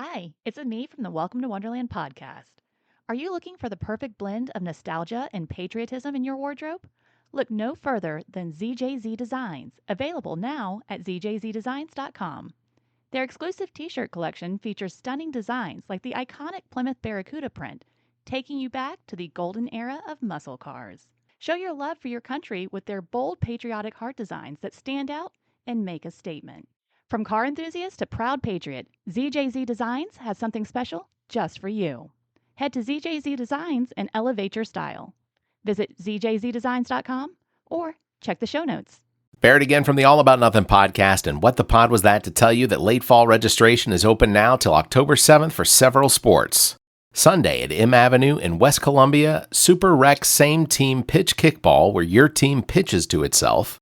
Hi, it's me from the Welcome to Wonderland podcast. Are you looking for the perfect blend of nostalgia and patriotism in your wardrobe? Look no further than ZJZ Designs, available now at zjzdesigns.com. Their exclusive t-shirt collection features stunning designs like the iconic Plymouth Barracuda print, taking you back to the golden era of muscle cars. Show your love for your country with their bold patriotic heart designs that stand out and make a statement. From car enthusiast to proud patriot, ZJZ Designs has something special just for you. Head to ZJZ Designs and elevate your style. Visit zjzdesigns.com or check the show notes. Barrett again from the All About Nothing podcast, and what the pod was that to tell you that late fall registration is open now till October 7th for several sports. Sunday at M Avenue in West Columbia, Super Rec Same Team Pitch Kickball, where your team pitches to itself.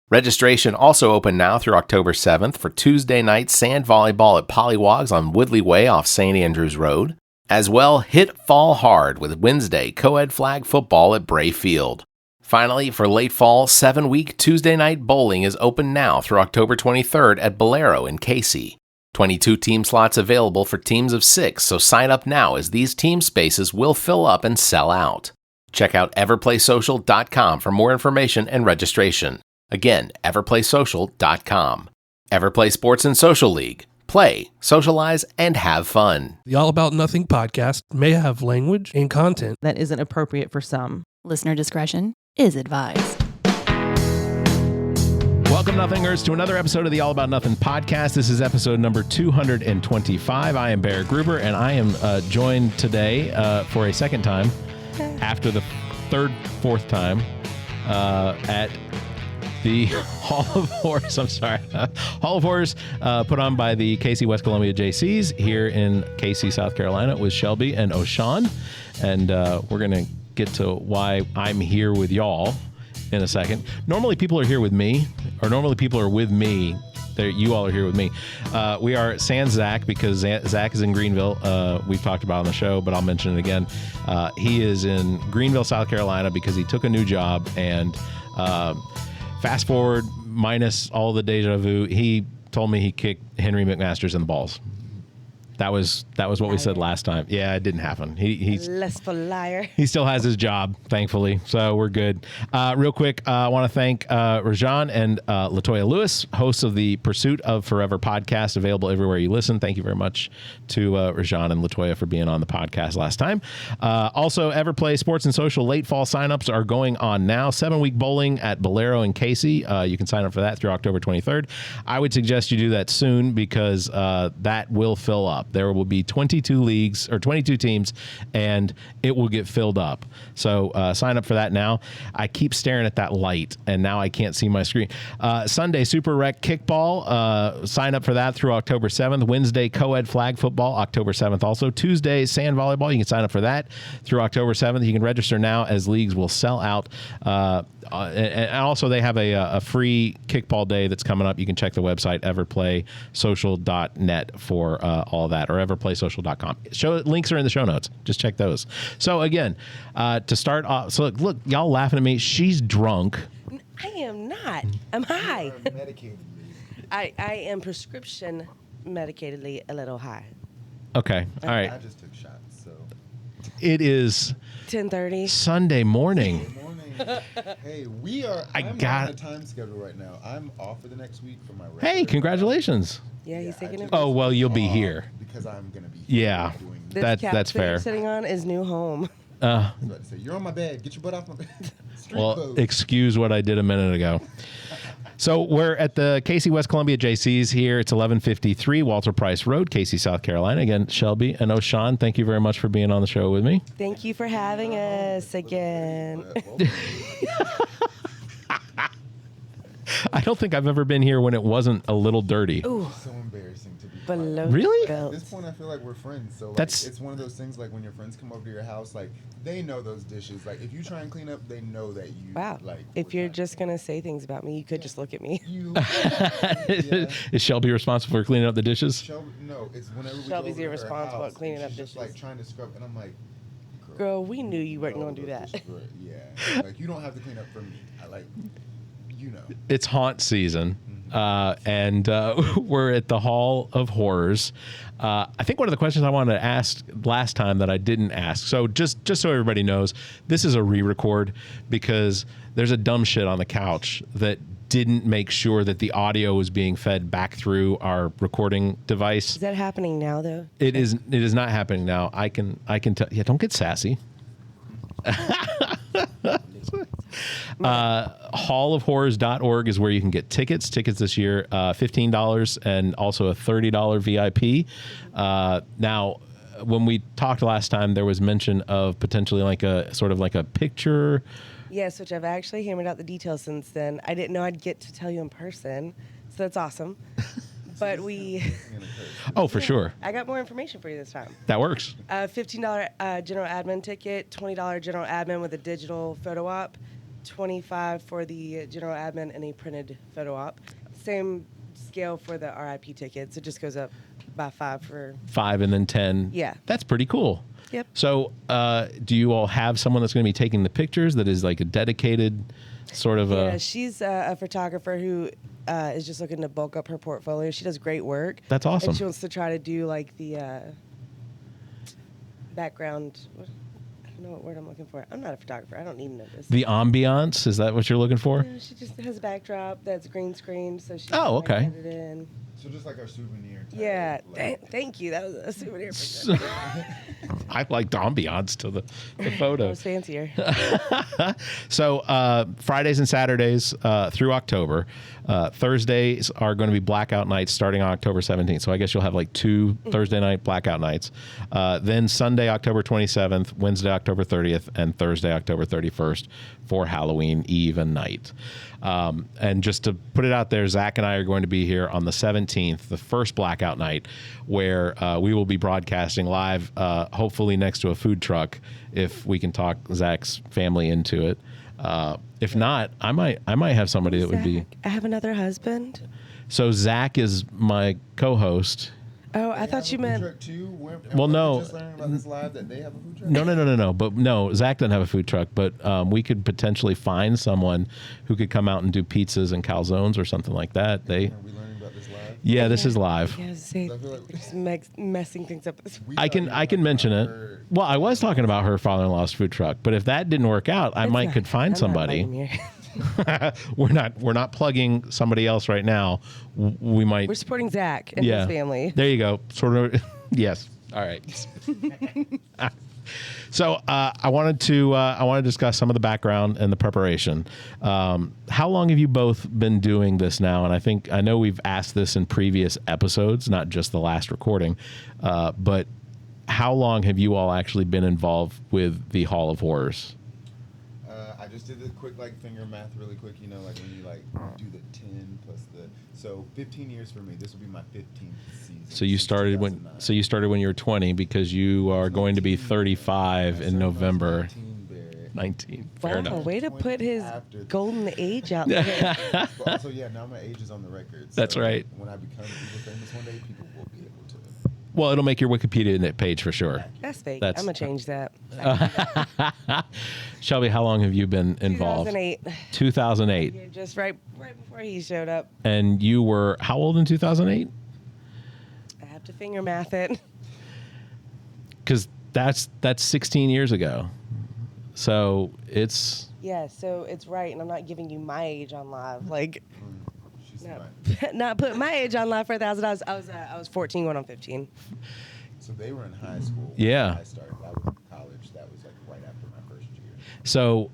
Registration also open now through October 7th for Tuesday night sand volleyball at Pollywogs on Woodley Way off St. Andrews Road. As well, hit fall hard with Wednesday co-ed flag football at Bray Field. Finally, for late fall, 7-week Tuesday night bowling is open now through October 23rd at Bolero in Cayce. 22 team slots available for teams of 6, so sign up now as these team spaces will fill up and sell out. Check out everplaysocial.com for more information and registration. Again, everplaysocial.com. Everplay Sports and Social League. Play, socialize, and have fun. The All About Nothing podcast may have language and content that isn't appropriate for some. Listener discretion is advised. Welcome, Nothingers, to another episode of the All About Nothing podcast. This is episode number 225. I am Barrett Gruber, and I am joined today for a second time after the fourth time at the Hall of Horrors, Hall of Horrors put on by the Cayce-West Columbia Jaycees here in Cayce, South Carolina with Shelby and O'Shawn. And we're going to get to why I'm here with y'all in a second. Normally people are here with me, or normally people are with me. You all are here with me. We are at Sans Zach because Zach is in Greenville. We've talked about it on the show, but I'll mention it again. He is in Greenville, South Carolina because he took a new job, and fast forward, minus all the deja vu, he told me he kicked Henry McMasters in the balls. That was what we said last time. Yeah, it didn't happen. He's less for liar. He still has his job, thankfully, so we're good. Real quick, I want to thank Rajan and Latoya Lewis, hosts of the Pursuit of Forever podcast, available everywhere you listen. Thank you very much to Rajan and Latoya for being on the podcast last time. Also, Everplay Sports and Social late fall signups are going on now. 7-week bowling at Bolero in Cayce. You can sign up for that through October 23rd. I would suggest you do that soon because that will fill up. There will be 22 leagues or 22 teams, and it will get filled up. So sign up for that now. I keep staring at that light, and now I can't see my screen. Sunday, Super Rec Kickball. Sign up for that through October 7th. Wednesday, co-ed flag football, October 7th also. Tuesday, sand volleyball. You can sign up for that through October 7th. You can register now as leagues will sell out. And also, they have a free kickball day that's coming up. You can check the website, everplaysocial.net, for all that, or everplaysocial.com. Links are in the show notes. Just check those. So again, to start off, so look, y'all laughing at me. She's drunk. I am not. I'm high. Medicatedly. I am prescription medicatedly a little high. Okay. All right. I just took shots, so. It is 10:30. Sunday morning. Good morning. Hey, I'm not on a time schedule right now. I'm off for the next week for my regular Hey, congratulations. Yeah, he's taking it. Oh, well, you'll be here. Because I'm going to be here. Yeah. Doing This couch that's that fair. you're sitting on is new home. I was about to say, you're on my bed. Get your butt off my bed. Street Well, clothes. excuse what I did a minute ago. So we're at the Cayce-West Columbia Jaycees here. It's 1153 Walter Price Road, Cayce, South Carolina. Again, Shelby and O'Shawn, thank you very much for being on the show with me. Thank you for having us again. I don't think I've ever been here when it wasn't a little dirty. Ooh, So embarrassing to be below Really? the At belt. this point, I feel like we're friends. So like, That's- it's one of those things like when your friends come over to your house, like they know those dishes. Like if you try and clean up, they know that you. Wow. Like If were you're trying just going to say things about me, you could just look at me. You. Yeah. Is Shelby responsible for cleaning up the dishes? No, it's whenever we Shelby's go over to her irresponsible at house, cleaning and up she's just, dishes. like trying to scrub, and I'm like, Girl, we knew you weren't going to do those that. dishes were- yeah, like you don't have to clean up for me. I like, you know. It's haunt season. and we're at the Hall of Horrors. I think one of the questions I wanted to ask last time that I didn't ask. So just so everybody knows, this is a re-record because there's a dumb shit on the couch that didn't make sure that the audio was being fed back through our recording device. Is that happening now, though? It is not happening now. I can tell. Yeah, don't get sassy. Hallofhorrors.org is where you can get tickets. Tickets this year, $15 and also a $30 VIP. Now, when we talked last time, there was mention of potentially like a sort of like a picture. Yes, which I've actually hammered out the details since then. I didn't know I'd get to tell you in person, so that's awesome. But Oh, for sure. I got more information for you this time. That works. $15 general admin ticket, $20 general admin with a digital photo op, $25 for the general admin and a printed photo op. Same scale for the RIP tickets. It just goes up by 5 for 5 and then 10. Yeah. That's pretty cool. Yep. So do you all have someone that's going to be taking the pictures that is like a dedicated sort of Yeah, she's a photographer who is just looking to bulk up her portfolio. She does great work. That's awesome. And she wants to try to do like the background. I don't know what word I'm looking for. I'm not a photographer. I don't need to know this. The ambiance, is that what you're looking for? Yeah, she just has a backdrop that's green screened, so she Oh, can, like, okay. edit it in. So just like our souvenir. Type, Yeah, like, thank you. That was a souvenir. For I liked ambiance to the That photo. was fancier. So Fridays and Saturdays through October. Thursdays are going to be blackout nights starting on October 17th. So I guess you'll have like 2 Thursday night blackout nights. Then Sunday, October 27th, Wednesday, October 30th, and Thursday, October 31st for Halloween Eve and night. And just to put it out there, Zach and I are going to be here on the 17th, the first blackout night, where we will be broadcasting live, hopefully next to a food truck, if we can talk Zach's family into it. If not, I might have somebody that would be. I have another husband. So Zach is my co-host. Oh, I thought you meant. Well, no. Just learning about this live that they have a food truck. No. But no, Zach doesn't have a food truck. But we could potentially find someone who could come out and do pizzas and calzones or something like that. Are we learning about this live? Yeah, this is live. Yeah, say, I feel like- just messing things up. I can mention it. Well, I was talking about her father-in-law's food truck, but if that didn't work out, I might could find somebody. We're not plugging somebody else right now. We might. We're supporting Zach and his family. There you go. Sort of. Yes. All right. So I wanted to discuss some of the background and the preparation. How long have you both been doing this now? And I know we've asked this in previous episodes, not just the last recording, but how long have you all actually been involved with the Hall of Horrors? I just did the quick finger math really quick, like when you do the 10 plus so 15 years for me. This will be my 15th season. So you started when you were 20 because you are going to be 35 in November. 19. Fair enough. Wow, way to put his golden age out there. But also, now my age is on the record. That's right. When I become super famous one day, people will be able to. Well, it'll make your Wikipedia page for sure. That's fake. I'm going to change that. Shelby, how long have you been involved? 2008. 2008. Yeah, just right before he showed up. And you were how old in 2008? I have to finger math it. Because that's 16 years ago. So it's... Yeah, so it's right, and I'm not giving you my age on live. She's Not putting my age on live for $1,000. I was 14 going on 15. So they were in high school. Yeah. When I started. I was in college. That was right after my first year. So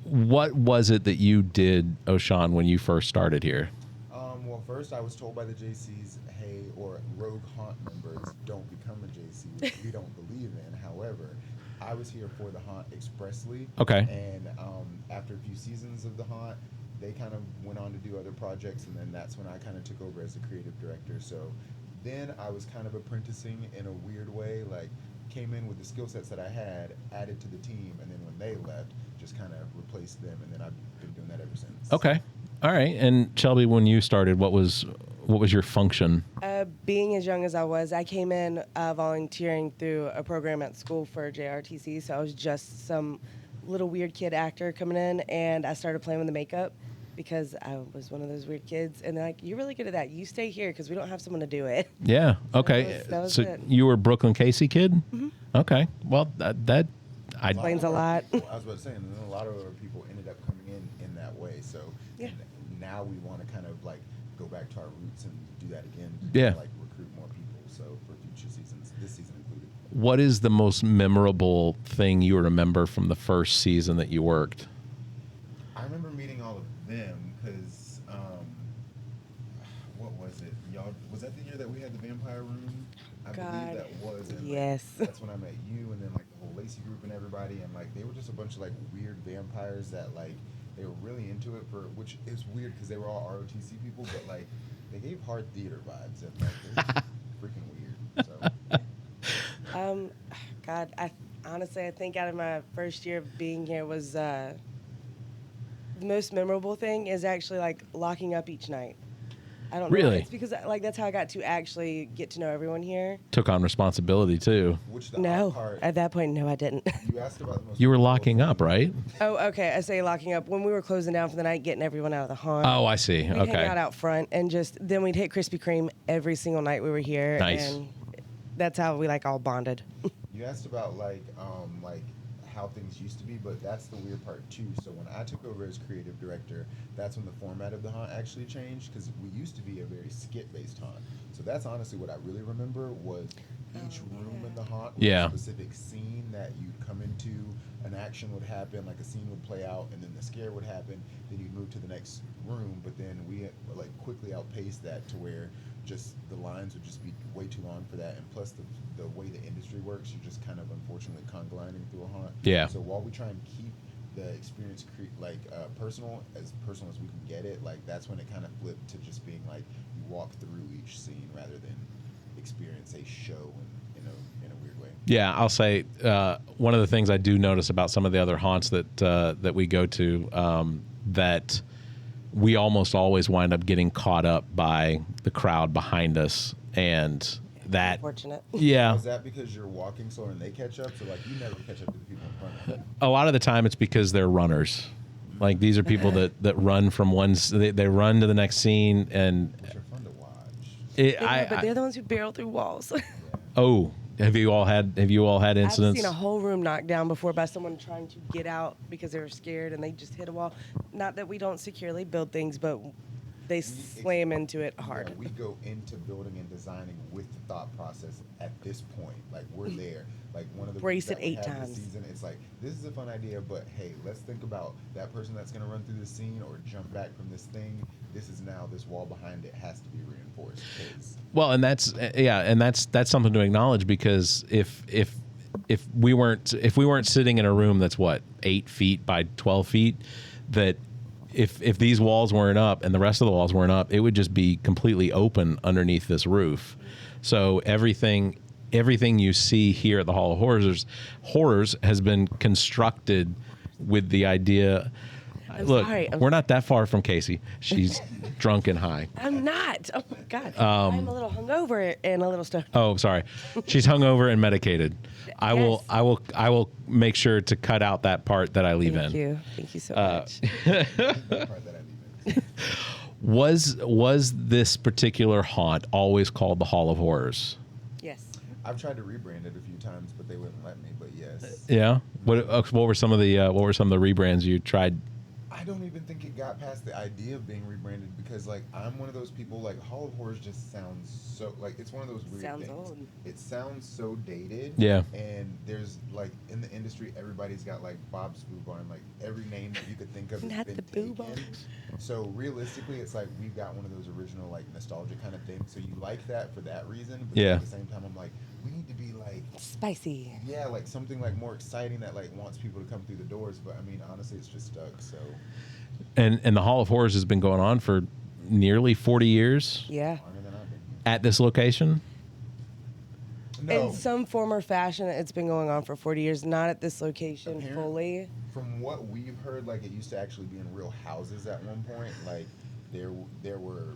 what was it that you did, O'Shawn, when you first started here? Well, first I was told by the Jaycees, hey, or rogue haunt members, don't become a Jaycee, which we don't believe in. However, I was here for the haunt expressly. Okay. And after a few seasons of the haunt, they kind of went on to do other projects, and then that's when I kind of took over as the creative director. So then I was kind of apprenticing in a weird way, came in with the skill sets that I had, added to the team, and then when they left, just kind of replaced them, and then I've been doing that ever since. Okay. All right. And Shelby, when you started, what was your function? Being as young as I was, I came in volunteering through a program at school for JRTC, so I was just some little weird kid actor coming in, and I started playing with the makeup because I was one of those weird kids. And they're like, you're really good at that. You stay here because we don't have someone to do it. Yeah. Okay. That was So it. you were a Brooklyn Cayce kid? Mm-hmm. Okay. Well, that I Explains a lot. I was about to say, and then a lot of other people ended up coming in that way. So Yeah. now we want to kind of like go back to our roots and do that again. Yeah. Like recruit more people. So for future seasons, this season included. What is the most memorable thing you remember from the first season that you worked? I remember meeting all of them because, what was it? Y'all, was that the year that we had the vampire room? I God. believe that was. And Yes. That's when I met you, and then like the whole Lacey group and everybody, and like they were just a bunch of like weird vampires that like they were really into it for, which is weird because they were all ROTC people, but like they gave hard theater vibes, and like they were just freaking weird. So. God, I think out of my first year of being here was the most memorable thing is actually like locking up each night. I don't know. Really? It's because like that's how I got to actually get to know everyone here. Took on responsibility too. Which the No, odd part, at that point, no, I didn't. you asked about the most. You were memorable locking thing. up, right? Oh, okay. I say locking up when we were closing down for the night, getting everyone out of the haunt. Oh, I see. We'd hang Okay. out out front and just then we'd hit Krispy Kreme every single night we were here. Nice. And that's how we like all bonded. You asked about like how things used to be, but that's the weird part too. So when I took over as creative director, that's when the format of the haunt actually changed because we used to be a very skit-based haunt. So that's honestly what I really remember was each room in the haunt was Yeah. a specific scene that you'd come into, an action would happen, like a scene would play out, and then the scare would happen. Then you'd move to the next room, but then we like quickly outpaced that to where just the lines would just be way too long for that, and plus the way the industry works, you're just kind of unfortunately congliding through a haunt. Yeah. So while we try and keep the experience personal as we can get it, like that's when it kind of flipped to just being like you walk through each scene rather than experience a show in a weird way. Yeah, I'll say one of the things I do notice about some of the other haunts that we go to that we almost always wind up getting caught up by the crowd behind us, and that Unfortunate. yeah. Is that because you're walking slower and they catch up? So like you never catch up to the people in front of you. A lot of the time it's because they're runners. Like these are people that run from they run to the next scene, and Which are fun to watch. But they're the ones who barrel through walls. oh, have you all had I've incidents? seen a whole room knocked down before by someone trying to get out because they were scared and they just hit a wall. Not that we don't securely build things, but they slam into it hard. Yeah, we go into building and designing with the thought process at this point. Like we're there. Like one of the Brace groups it that we 8 have times. This season, it's like this is a fun idea, but hey, let's think about that person that's going to run through this scene or jump back from this thing. This is now this wall behind it has to be reinforced. Well, and that's something to acknowledge, because if we weren't sitting in a room that's 8 feet by 12 feet, that if these walls weren't up and the rest of the walls weren't up, it would just be completely open underneath this roof. So everything you see here at the Hall of Horrors has been constructed with the idea. Look, sorry. we're not that far from Cayce. She's drunk and high. I'm not. Oh my God. I'm a little hungover and a little stuff. Oh, sorry. She's hungover and medicated. I will make sure to cut out that part that I leave in. Thank you so much. Was this particular haunt always called the Hall of Horrors? Yes. I've tried to rebrand it a few times, but they wouldn't let me. But yes. Yeah. What were some of the rebrands you tried? I don't even think it got past the idea of being rebranded because, like, I'm one of those people, like, Hall of Horrors just sounds so, like, it's one of those weird Sounds things. old. It sounds so dated. Yeah. And there's, like, in the industry, everybody's got, like, Bob's Boo Barn. Like, every name that you could think of has Not been the Boo Barn. taken. So, realistically, it's like we've got one of those original, like, nostalgia kind of things. So, you like that for that reason. But Yeah. at the same time, I'm like, we need to be, like, Spicy. yeah, like, something, like, more exciting that, like, wants people to come through the doors. But, I mean, honestly, it's just stuck, so... And the Hall of Horrors has been going on for nearly 40 years Yeah. Longer than I've been here. at this location. No. In some form or fashion, it's been going on for 40 years. Not at this location Apparently. fully. From what we've heard, like it used to actually be in real houses at one point. Like there were,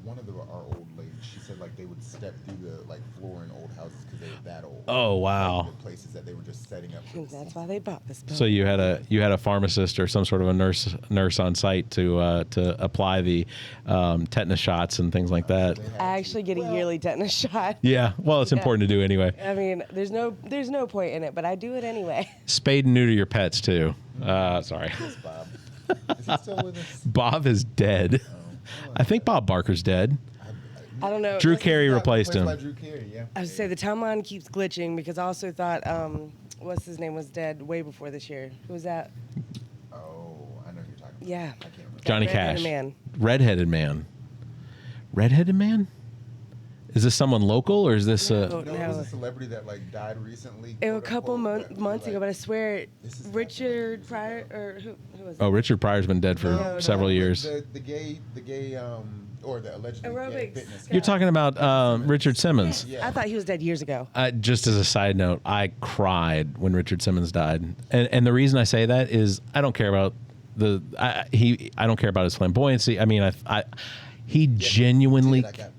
one of our old ladies, she said like they would step through the like floor in old houses because they were that old. Oh, wow. Like, the places that they were just setting up. For That's why they bought this building. So you had a pharmacist or some sort of a nurse on site to apply the tetanus shots and things like that. I actually get a yearly tetanus shot. Yeah, well, it's important to do anyway. I mean, there's no point in it, but I do it anyway. Spade and neuter your pets too. Sorry, Yes, Bob. Is he still with us? Bob is dead. I think Bob Barker's dead. I don't know. Drew Carey replaced him. By Drew Carey, yeah. I would say the timeline keeps glitching because I also thought what's his name was dead way before this year. Who was that? Oh, I know who you're talking about. Yeah. I can't remember. Johnny Redheaded Cash. man. Redheaded man. Redheaded man? Is this someone local or is this No. No, it was a celebrity that like died recently. It was a quote, couple unquote, but, months like, ago, but I swear this is Richard happening. Pryor or who was it? Oh, Richard Pryor's been dead for No, several years. The gay or the allegedly gay Aerobics. fitness guy. You're talking about Richard Simmons. Yeah. I thought he was dead years ago. Just as a side note, I cried when Richard Simmons died, and the reason I say that is I don't care about I don't care about his flamboyancy. I mean, he genuinely. Take it, I got-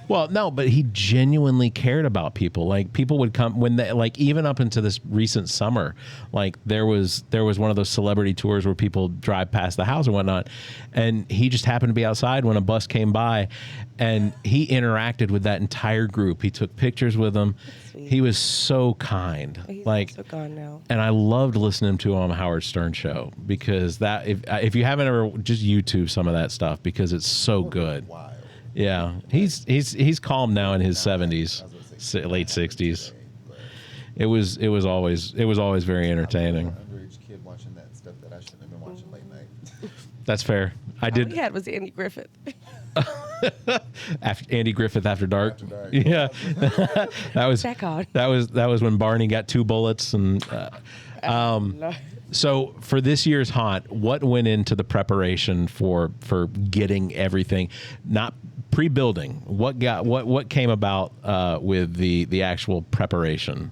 Well, no, but he genuinely cared about people. Like people would come when they like even up into this recent summer, like there was one of those celebrity tours where people drive past the house and whatnot, and he just happened to be outside when a bus came by, and he interacted with that entire group. He took pictures with them. Sweet. He was so kind. He's like also gone now. and I loved listening to him on Howard Stern show because that if you haven't ever just YouTube some of that stuff because it's so good. Wild. Yeah, he's calm now in his 70s, late 60s. It was always very entertaining. Underage kid watching that stuff that I shouldn't have been watching late night. That's fair. I All we did had was Andy Griffith. Andy Griffith After Dark. After Dark. Yeah, Back on. that was when Barney got 2 bullets and. No. So for this year's haunt, what went into the preparation for getting everything, not pre-building? What came about with the actual preparation?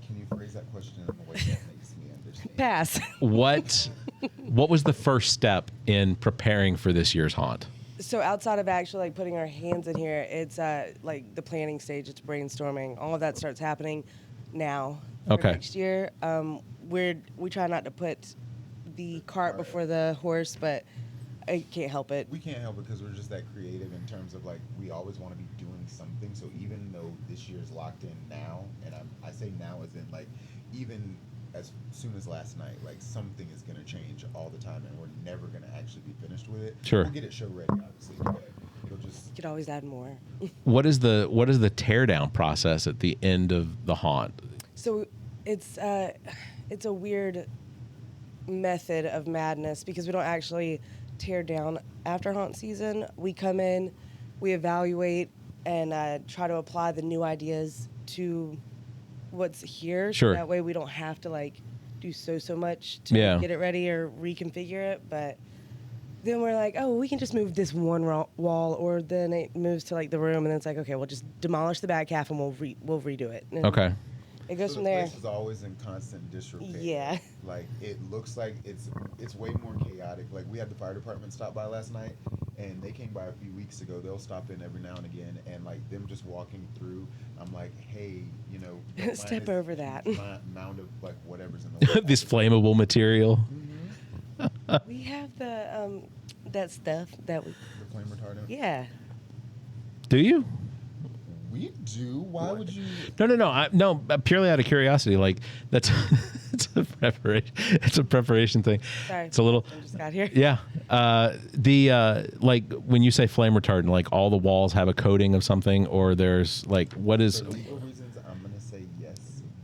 Can you phrase that question in a way that makes me understand? Pass. What was the first step in preparing for this year's haunt? So outside of actually like putting our hands in here, it's like the planning stage. It's brainstorming. All of that starts happening now. For Okay. Next year, we try not to put the cart before the horse, but I can't help it. We can't help it because we're just that creative in terms of like we always want to be doing something. So even though this year's locked in now, and I say now as in like even as soon as last night, like something is going to change all the time, and we're never going to actually be finished with it. Sure. We'll get it show ready, obviously, but it'll just. You could always add more. What is the teardown process at the end of the haunt? So it's a weird method of madness because we don't actually tear down after haunt season. We come in, we evaluate, and try to apply the new ideas to what's here. Sure. So that way we don't have to like do so much to Yeah. get it ready or reconfigure it. But then we're like, oh, we can just move this one wall, or then it moves to like the room, and then it's like, okay, we'll just demolish the back half and we'll redo it. And Okay. It goes So from the there. place is always in constant disrepair. Yeah. Like it looks like it's way more chaotic. Like we had the fire department stop by last night, and they came by a few weeks ago. They'll stop in every now and again, and like them just walking through, I'm like, hey, you know, don't mind Step this over that. mound of like whatever's in the way. This flammable material. We have the that stuff that we. The flame retardant. Yeah. Do you? We do. Why would you? No. Purely out of curiosity, like that's it's a preparation. It's a preparation thing. Sorry. It's a little. I just got here. Yeah. Like when you say flame retardant, like all the walls have a coating of something, or there's like what is? For legal reasons, I'm gonna say yes.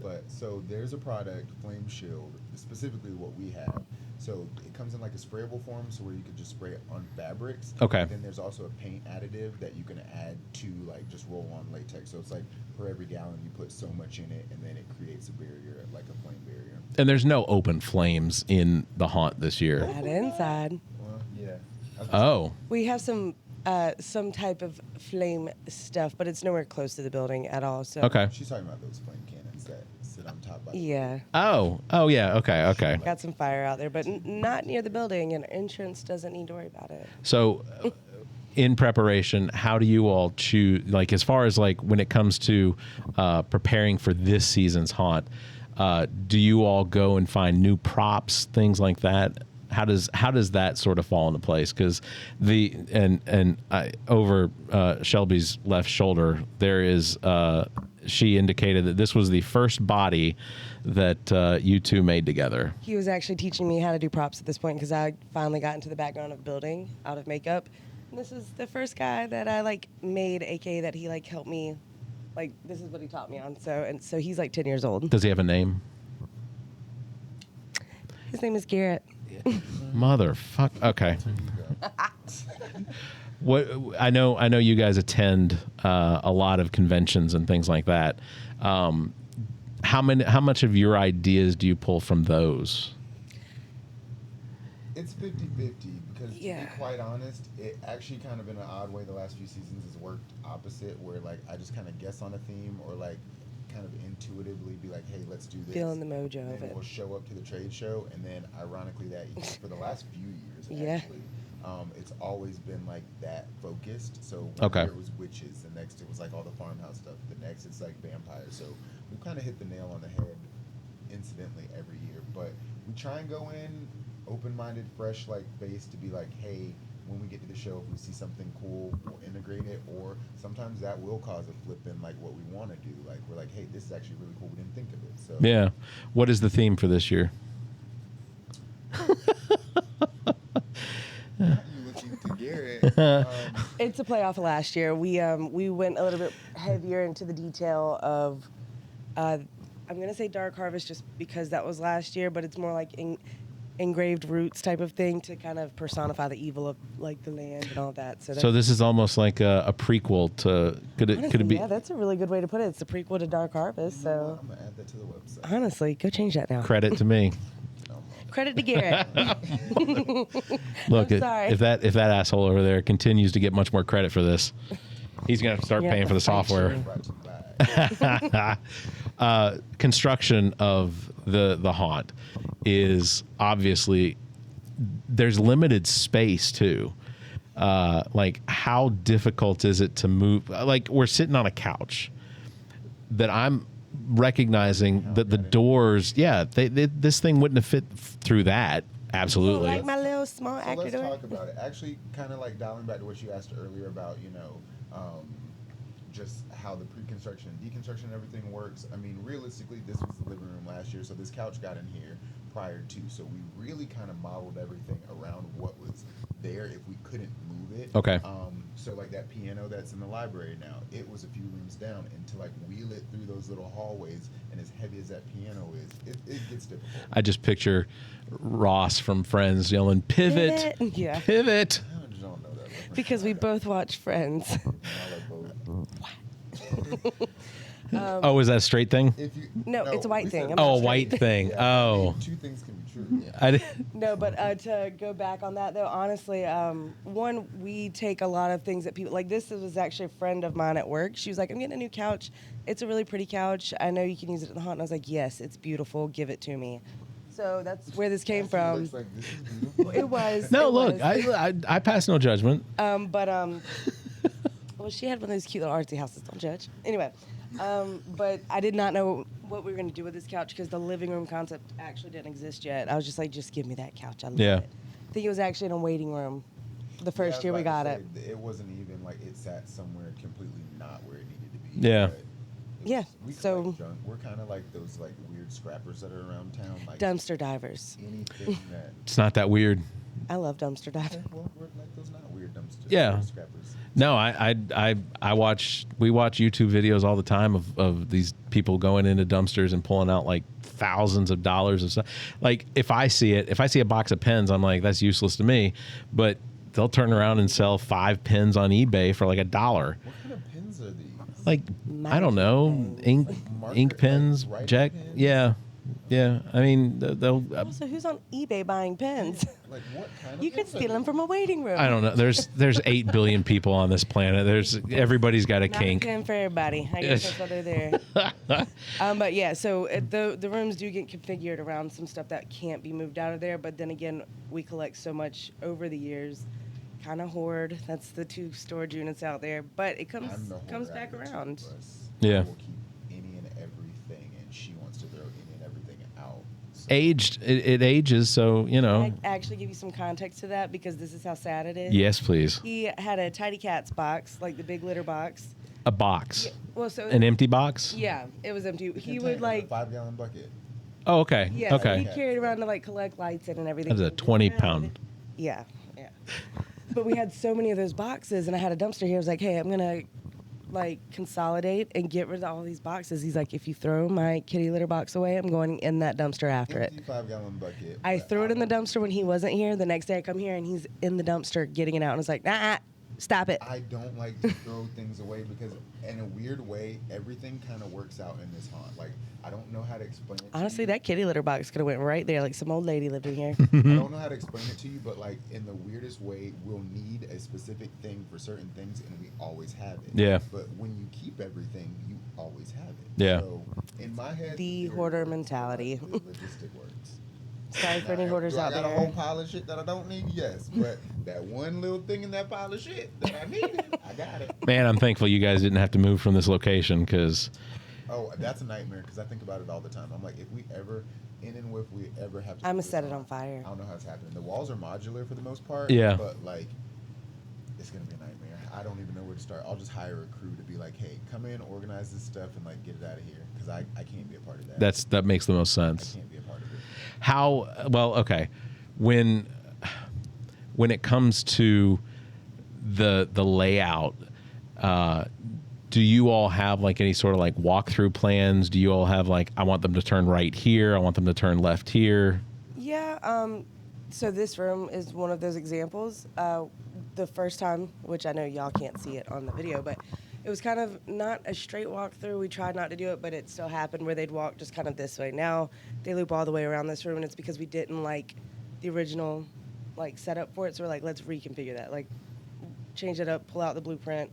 But so there's a product, Flame Shield, specifically what we have. So it comes in like a sprayable form, so where you could just spray it on fabrics. Okay. Then there's also a paint additive that you can add to like just roll on latex. So it's like for every gallon you put so much in it, and then it creates a barrier, like a flame barrier. And there's no open flames in the haunt this year. Not inside. Well, yeah. Oh. We have some type of flame stuff, but it's nowhere close to the building at all. So. Okay. She's talking about those flame cannons that sit on top. By the Yeah. Oh yeah. Okay. Got some fire out there, but not near the building, and insurance doesn't need to worry about it. So, in preparation, how do you all choose, like as far as like when it comes to preparing for this season's haunt, do you all go and find new props, things like that? How does that sort of fall into place? Because over Shelby's left shoulder, there is she indicated that this was the first body that you two made together. He was actually teaching me how to do props at this point because I finally got into the background of building out of makeup. And this is the first guy that I like made, aka that he like helped me. Like this is what he taught me on. So he's like 10 years old. Does he have a name? His name is Garrett. Motherfuck. Okay. What I know you guys attend a lot of conventions and things like that. How much of your ideas do you pull from those? It's 50-50 because to be quite honest, it actually kind of in an odd way the last few seasons has worked opposite, where like I just kind of guess on a theme or like kind of intuitively be like, hey, let's do this. Feeling the mojo and of it. We'll show up to the trade show, and then ironically that for the last few years actually, it's always been like that focused. So one year it was witches, the next it was like all the farmhouse stuff, the next it's like vampires. So we kind of hit the nail on the head incidentally every year, but we try and go in open-minded, fresh like base to be like, hey, when we get to the show, if we see something cool, we'll integrate it, or sometimes that will cause a flip in like what we want to do. Like we're like, hey, this is actually really cool. We didn't think of it. So yeah, what is the theme for this year? You looking to Garrett? It's a playoff of last year. We went a little bit heavier into the detail of, I'm gonna say Dark Harvest just because that was last year, but it's more like engraved roots type of thing to kind of personify the evil of like the land and all of that. So this is almost like a prequel to could it be? Yeah, that's a really good way to put it. It's a prequel to Dark Harvest. So I'm gonna add that to the website. Honestly, go change that now. Credit to me. Credit to Garrett. Look, sorry. if that asshole over there continues to get much more credit for this, he's gonna have to start paying for the software. Construction of the haunt is obviously there's limited space too. Like how difficult is it to move? Like we're sitting on a couch that I'm recognizing that the doors, this thing wouldn't have fit through that. Absolutely. Like my little small So actor let's door. talk about it. Actually, kind of like dialing back to what you asked earlier about, just how the pre-construction and deconstruction and everything works. I mean, realistically, this was the living room last year, so this couch got in here prior to. So we really kind of modeled everything around what was there if we couldn't move it. Okay. So like that piano that's in the library now, it was a few rooms down, and to like wheel it through those little hallways, and as heavy as that piano is, it gets difficult. I just picture Ross from Friends yelling, "Pivot, Yeah. pivot." I just don't know that reference. Because we both watch Friends. I like both. Oh, is that a straight thing? If you, No, it's a white we thing. said- I'm Oh, not a straight. white thing. Yeah, I Oh, mean, two things can be true. Yeah. I did. No, but to go back on that though, honestly, one, we take a lot of things that people like. This was actually a friend of mine at work. She was like, "I'm getting a new couch. It's a really pretty couch. I know you can use it in the haunt." And I was like, "Yes, it's beautiful. Give it to me." So that's where this came from. Looks like this is beautiful. It was. No, it look, was. I pass no judgment. Well, she had one of those cute little artsy houses. Don't judge. Anyway, but I did not know what we were going to do with this couch because the living room concept actually didn't exist yet. I was just like, just give me that couch. I love Yeah. it. I think it was actually in a waiting room the first Yeah, year I we was got about it. to say, it wasn't even like it sat somewhere completely not where it needed to be. Yeah. but it Yeah, we so- collect junk. We're kind of like those like weird scrappers that are around town. Like Dumpster divers. anything that. It's not that weird. I love dumpster divers. Well, we're like those not weird dumpsters. Yeah. We're scrappers. No, we watch YouTube videos all the time of these people going into dumpsters and pulling out like thousands of dollars of stuff. Like if I see a box of pens, I'm like, that's useless to me. But they'll turn around and sell 5 pens on eBay for like $1. What kind of pens are these? Like I don't know, ink Marker, pens, like, writing Jack. pens? Yeah. I mean, they'll. Also, who's on eBay buying pens? Like what kind of? You could pens are steal them these? from a waiting room. I don't know. There's 8 billion people on this planet. Everybody's got a Not kink. a pen for everybody. I guess that's why they're there. But yeah, so the rooms do get configured around some stuff that can't be moved out of there. But then again, we collect so much over the years kind of hoard. That's the 2 storage units out there, but it I'm comes the hoarder. comes I back get 2 around. of us. Yeah. I will keep any and everything, and she wants to throw any and everything out. So Aged, it ages, so, you know. I actually give you some context to that because this is how sad it is. Yes, please. He had a Tidy Cats box, like the big litter box. A box. Yeah, well, so An empty box? yeah, it was empty. He container, would like, a 5-gallon bucket. Oh, okay. yeah, he Okay. carried around to like collect lights in and everything. That's a So we had- 20-pound. Yeah, yeah. But we had so many of those boxes, and I had a dumpster here. I was like, hey, I'm gonna like consolidate and get rid of all these boxes. He's like, if you throw my kitty litter box away, I'm going in that dumpster after it. Empty 5-gallon bucket. I but threw it in the don't- dumpster when he wasn't here. The next day I come here and he's in the dumpster getting it out, and I was like, nah, stop it. I don't like to throw things away because, in a weird way, everything kind of works out in this haunt. Like, I don't know how to explain it. Honestly, to you. that kitty litter box could have went right there. Like some old lady lived in here. I don't know how to explain it to you, but like in the weirdest way, we'll need a specific thing for certain things, and we always have it. Yeah. But when you keep everything, you always have it. Yeah. So in my head, The theory hoarder works, mentality. The logistic works. Sorry for any Now, hoarders do out I got a whole there. pile of shit that I don't need? Yes, but that one little thing in that pile of shit that I needed, I got it. Man, I'm thankful you guys didn't have to move from this location because, Oh, that's a nightmare because I think about it all the time. I'm like, if we ever have to, I'ma do this set it on- on fire. I don't know how it's happening. The walls are modular for the most part. Yeah. But like, it's gonna be a nightmare. I don't even know where to start. I'll just hire a crew to be like, hey, come in, organize this stuff, and like get it out of here because I can't be a part of that. that makes the most I sense. can't be a part of it. How well? Okay, when it comes to the layout, do you all have like any sort of like walkthrough plans? Do you all have like, I want them to turn right here, I want them to turn left here? Yeah, so this room is one of those examples. The first time, which I know y'all can't see it on the video, but it was kind of not a straight walkthrough. We tried not to do it, but it still happened where they'd walk just kind of this way. Now they loop all the way around this room, and it's because we didn't like the original like setup for it. So we're like, let's reconfigure that, like change it up, pull out the blueprint.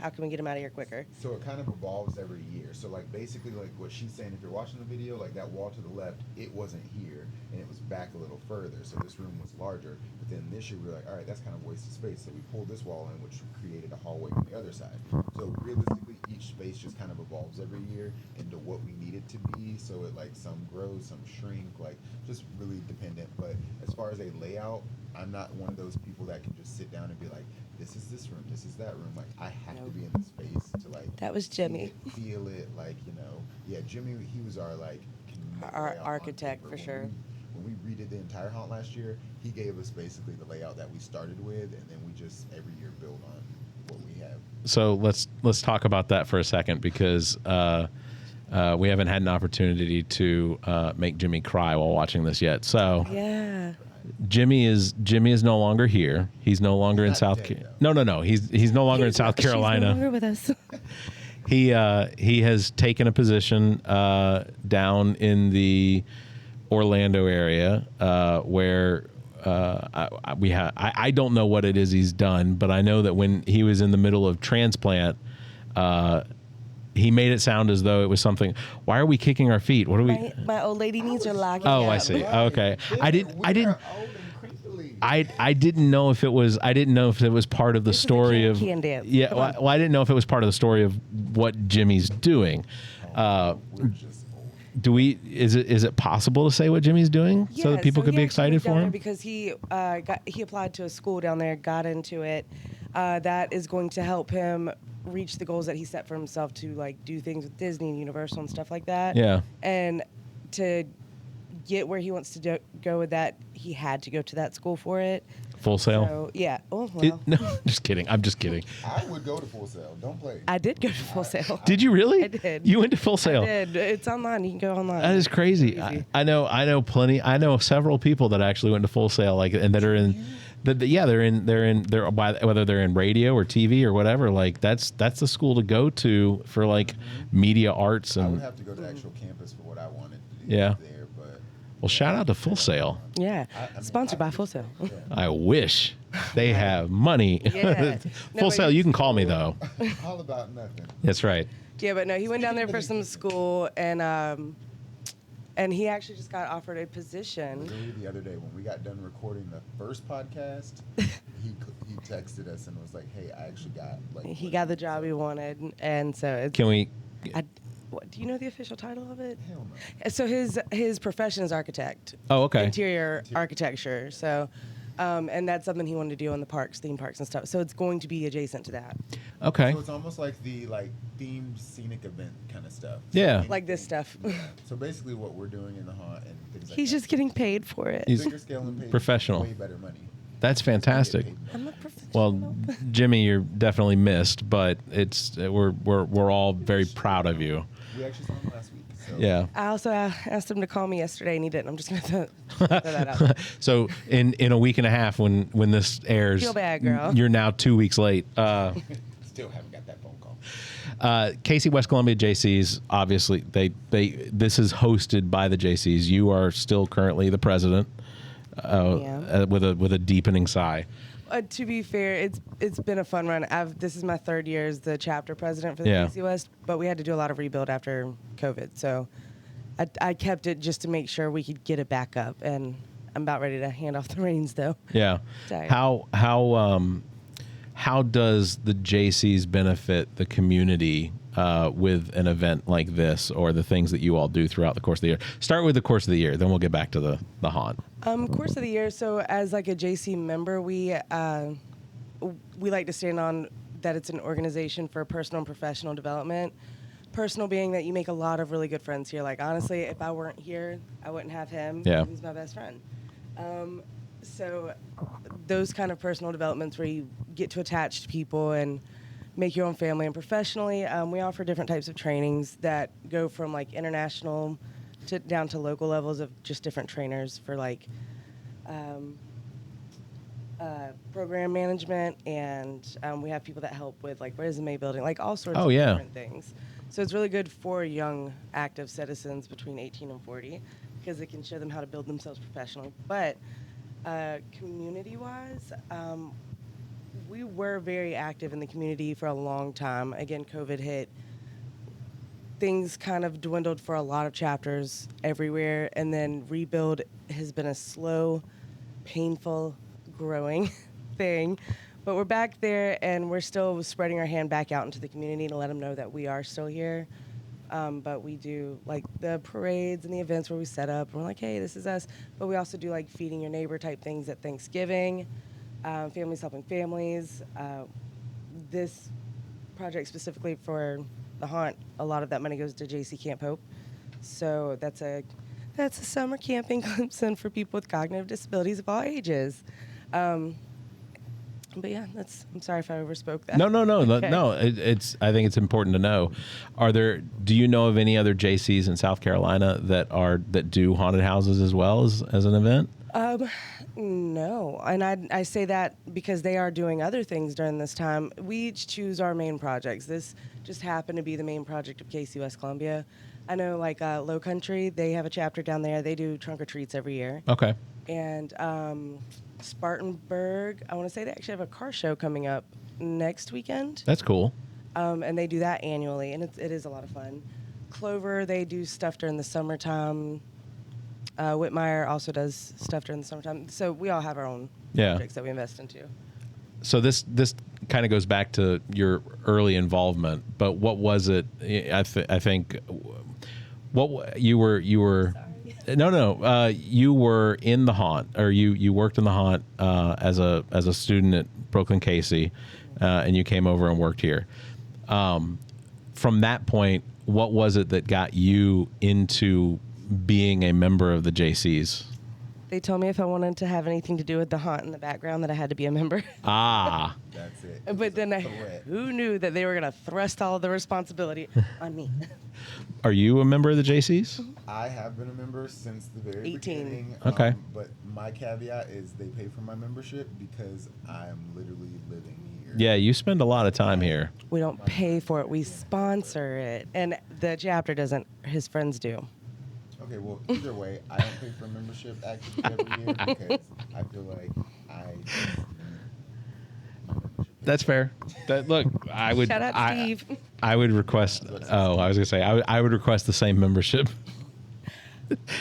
How can we get them out of here quicker? So it kind of evolves every year. So like basically like what she's saying, if you're watching the video, like that wall to the left, it wasn't here and it was back a little further. So this room was larger. But then this year we were like, all right, that's kind of wasted space. So we pulled this wall in, which created a hallway on the other side. So realistically, each space just kind of evolves every year into what we need it to be. So it like some grows, some shrink, like just really dependent. But as far as a layout, I'm not one of those people that can just sit down and be like, this is this room, this is that room. Like I have to be in the space to like That was see Jimmy. it, feel it, like, you know. Yeah, Jimmy, he was our like Our layout on architect, paper. for sure. When we redid the entire haunt last year, he gave us basically the layout that we started with, and then we just every year build on what we have. So let's talk about that for a second because we haven't had an opportunity to make Jimmy cry while watching this yet. So Yeah. Jimmy is no longer here. He's no longer in Not South. dead, No. He's no longer in South She's no Carolina. longer with us. He has taken a position down in the Orlando area where I don't know what it is he's done, but I know that when he was in the middle of transplant, he made it sound as though it was something. Why are we kicking our feet? What are we? My old lady needs her locking Oh, up. I see. Okay, I didn't. We are old and crinkly. I didn't know if it was. I didn't know if it was part of the This is a story of. can dance. Yeah, Come well, on. I didn't know if it was part of the story of what Jimmy's doing. We're just old. Do we? Is it possible to say what Jimmy's doing so that people could he be actually excited moved down for there him? because he applied to a school down there, got into it. That is going to help him reach the goals that he set for himself to like do things with Disney and Universal and stuff like that. Yeah. And to get where he wants to go with that, he had to go to that school for it. Full Sail. So yeah. Oh well. No, just kidding. I'm just kidding. I would go to Full Sail. Don't play. I did go to Full Sail. Did you really? I did. You went to Full Sail. I did. It's online. You can go online. That is crazy. Easy. I know plenty. I know several people that actually went to Full Sail, like, and that are in. They're whether they're in radio or TV or whatever. Like that's the school to go to for like media arts I would and. have to go to actual campus for what I wanted to do Yeah. there, but Well, shout out to Full Sail. Yeah. I mean, Sponsored by Full Sail. I wish they have money. Yeah. No, Full but Sail, you can call me though. all about nothing. That's right. Yeah, but no, he went down there for some school, and And he actually just got offered a position. Literally the other day when we got done recording the first podcast, he texted us and was like, "Hey, I actually got like." He got the job he wanted, and so it's, Can we? what, do you know the official title of it? Hell no. So his profession is architect. Oh, okay. Interior architecture. So, and that's something he wanted to do in the parks, theme parks and stuff. So it's going to be adjacent to that. Okay. So it's almost like the themed scenic event kind of stuff. Yeah. Like this stuff. Yeah. So basically, what we're doing in the haunt and things like He's that. just getting paid for it. He's Bigger scale and paid professional. Way better money. That's fantastic. I'm a professional. Well, Jimmy, you're definitely missed, but it's we're all very proud of you. We actually saw him last week. So. Yeah. I also asked him to call me yesterday, and he didn't. I'm just going to throw that out there. So in a week and a half, when this airs, Feel bad, girl. You're now 2 weeks late. Still haven't got that phone call. Cayce-West Columbia Jaycees, obviously this is hosted by the Jaycees. You are still currently the president, with a deepening sigh. To be fair, it's been a fun run. This is my third year as the chapter president for the Cayce-West, but we had to do a lot of rebuild after COVID. So I kept it just to make sure we could get it back up, and I'm about ready to hand off the reins, though. Yeah. Sorry. How does the Jaycees benefit the community with an event like this, or the things that you all do throughout the course of the year? Start with the course of the year, then we'll get back to the haunt. Course of the year. So as like a JC member, we like to stand on that it's an organization for personal and professional development. Personal being that you make a lot of really good friends here. Like honestly, if I weren't here, I wouldn't have him. Yeah. He's my best friend. So those kind of personal developments where you get to attach to people and make your own family. And professionally, we offer different types of trainings that go from like international to down to local levels of just different trainers for like program management, and we have people that help with like resume building, like all sorts of different things. So it's really good for young active citizens between 18 and 40 because it can show them how to build themselves professionally. But community-wise, we were very active in the community for a long time. Again, COVID hit. Things kind of dwindled for a lot of chapters everywhere, and then rebuild has been a slow, painful, growing thing. But we're back there, and we're still spreading our hand back out into the community to let them know that we are still here. But we do like the parades and the events where we set up, and we're like, hey, this is us. But we also do like feeding your neighbor type things at Thanksgiving, families helping families. This project specifically for the haunt, a lot of that money goes to JC Camp Hope. So that's a summer camping Clemson for people with cognitive disabilities of all ages. But yeah, I'm sorry if I overspoke that. No. Okay. No. I think it's important to know. Do you know of any other JCs in South Carolina that do haunted houses as well as an event? No, and I say that because they are doing other things during this time. We each choose our main projects. This just happened to be the main project of Cayce-West Columbia. I know, like Low Country, they have a chapter down there. They do trunk or treats every year. Okay. And Spartanburg, I want to say they actually have a car show coming up next weekend. That's cool. And they do that annually, and it is a lot of fun. Clover, they do stuff during the summertime. Whitmire also does stuff during the summertime. So we all have our own projects that we invest into. So this kind of goes back to your early involvement, but what was it? I think what you were. Sorry. No. You were in the haunt, or you worked in the haunt as a student at Brooklyn Cayce, and you came over and worked here. From that point, what was it that got you into being a member of the Jaycees? They told me if I wanted to have anything to do with the haunt in the background that I had to be a member. Ah. That's it. But then who knew that they were going to thrust all of the responsibility on me? Are you a member of the Jaycees? I have been a member since the very 18. beginning. Okay. But my caveat is they pay for my membership because I'm literally living here. Yeah, you spend a lot of time here. We don't pay for it. We sponsor it. And the chapter doesn't. His friends do. Okay, well, either way, I don't pay for membership actually every year because I feel like That's fair. Look, I would. Shout out Steve. I would request. Oh, I was gonna say I would request the same membership.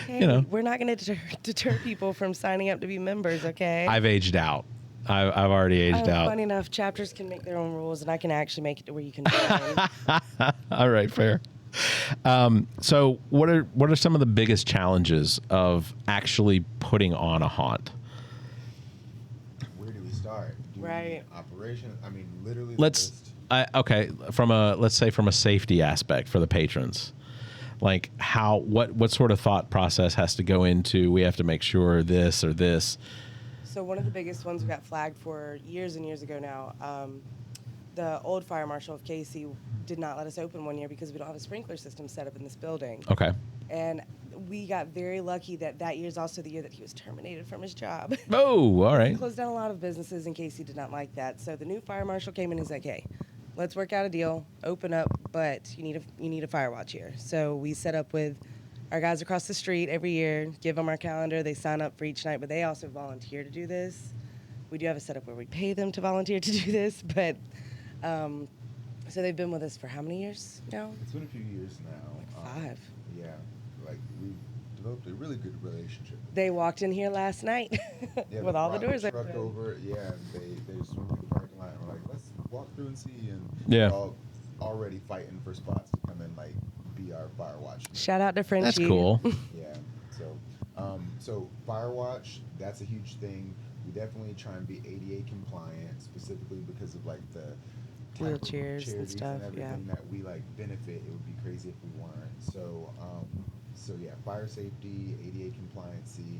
Hey, you know, we're not going to deter people from signing up to be members, okay? I've aged out. I've already aged out. Funny enough, chapters can make their own rules, and I can actually make it to where you can join. All right, fair. So what are some of the biggest challenges of actually putting on a haunt? Where do we start? Right. Operation. I mean, literally. Okay, let's say from a safety aspect for the patrons, like what sort of thought process has to go into, we have to make sure this or this. So one of the biggest ones we got flagged for years and years ago now, the old fire marshal of Cayce did not let us open one year because we don't have a sprinkler system set up in this building. Okay. And we got very lucky that year is also the year that he was terminated from his job. Oh, all He right. closed down a lot of businesses in Cayce did not like that. So the new fire marshal came in and he's like, hey, let's work out a deal, open up, but you need a fire watch here. So we set up with our guys across the street every year, give them our calendar, they sign up for each night, but they also volunteer to do this. We do have a setup where we pay them to volunteer to do this, but so they've been with us for how many years now? It's been a few years now. Like 5. Yeah, like we've developed a really good relationship. They walked in here last night Yeah, with all the doors truck open. over. Yeah, they just went through the parking lot and were like, let's walk through and see. And Yeah. we're all already fighting for spots to come in, like be our fire watch. Shout out to Frenchie. That's cool. Yeah. So Firewatch, that's a huge thing. We definitely try and be ADA compliant, specifically because of like the type of Wheelchairs and charities stuff, everything yeah. that we like benefit. It would be crazy if we weren't. So yeah, fire safety, ADA compliancy,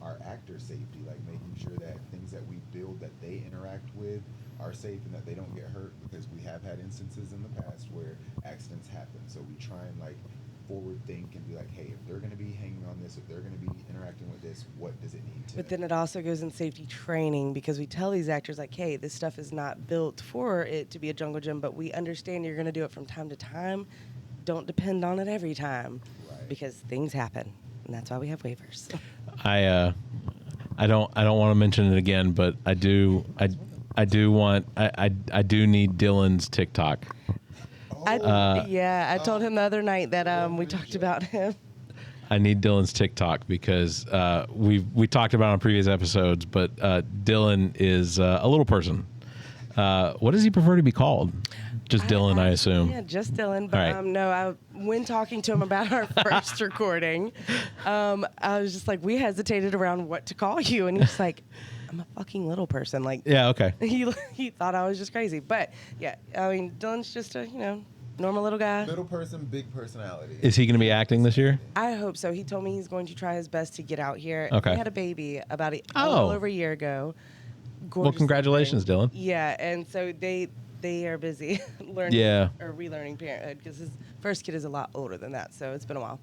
our actor safety, like making sure that things that we build that they interact with are safe and that they don't get hurt, because we have had instances in the past where accidents happen. So we try and like forward think and be like, hey, if they're going to be hanging on this, if they're going to be interacting with this, what does it need to? But then it also goes in safety training, because we tell these actors, like, hey, this stuff is not built for it to be a jungle gym, but we understand you're going to do it from time to time. Don't depend on it every time, Right. because things happen, and that's why we have waivers. I don't want to mention it again, but I do need Dylan's TikTok. I told him the other night that we talked about him. I need Dylan's TikTok because we talked about it on previous episodes, but Dylan is a little person. What does he prefer to be called? Just Dylan, I assume. Yeah, just Dylan. But Right. no, when talking to him about our first recording, I was just like, we hesitated around what to call you, and he's like, I'm a fucking little person. Like, Yeah, okay. he thought I was just crazy. But yeah, I mean, Dylan's just a normal little guy. Little person, big personality. Is he going to be acting this year? I hope so. He told me he's going to try his best to get out here. Okay. He had a baby about a Oh. little over a year ago. Well, Gorgeous congratulations, little Dylan. thing. Yeah, and so they are busy learning Yeah. or relearning parenthood, because his first kid is a lot older than that, so it's been a while.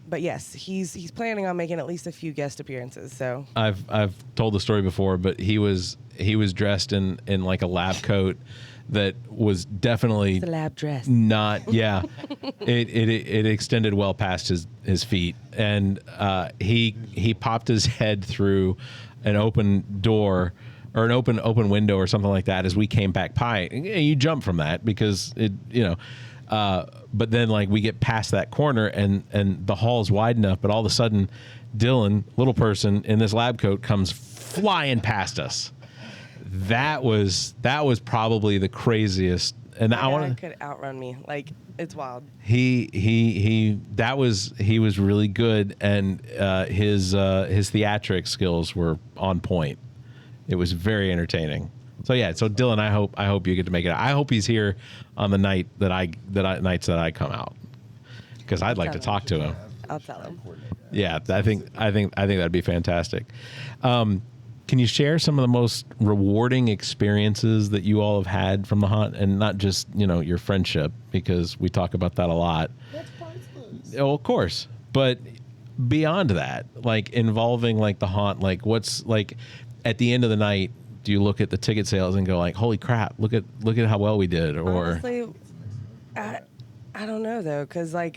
But yes, he's planning on making at least a few guest appearances. So I've told the story before, but he was dressed in like a lab coat that was definitely the lab dress. not. Yeah, it extended well past his feet, and he popped his head through an open door or an open window or something like that as we came back by. You jump from that because but then like we get past that corner and the hall's wide enough, but all of a sudden Dylan, little person in this lab coat, comes flying past us. That was probably the craziest. And I want to could outrun me. Like, it's wild. he was really good, and his theatric skills were on point. It was very entertaining. So yeah, so Dylan, I hope you get to make it. I hope he's here on the nights that I come out, because I'd like to talk to him. I'll tell him. Yeah, I think that'd be fantastic. Can you share some of the most rewarding experiences that you all have had from the haunt, and not just your friendship, because we talk about that a lot. That's priceless. Oh, of course, but beyond that, like involving like the haunt, like what's like at the end of the night, do you look at the ticket sales and go like, holy crap, look at how well we did? Or Honestly, I don't know though, because like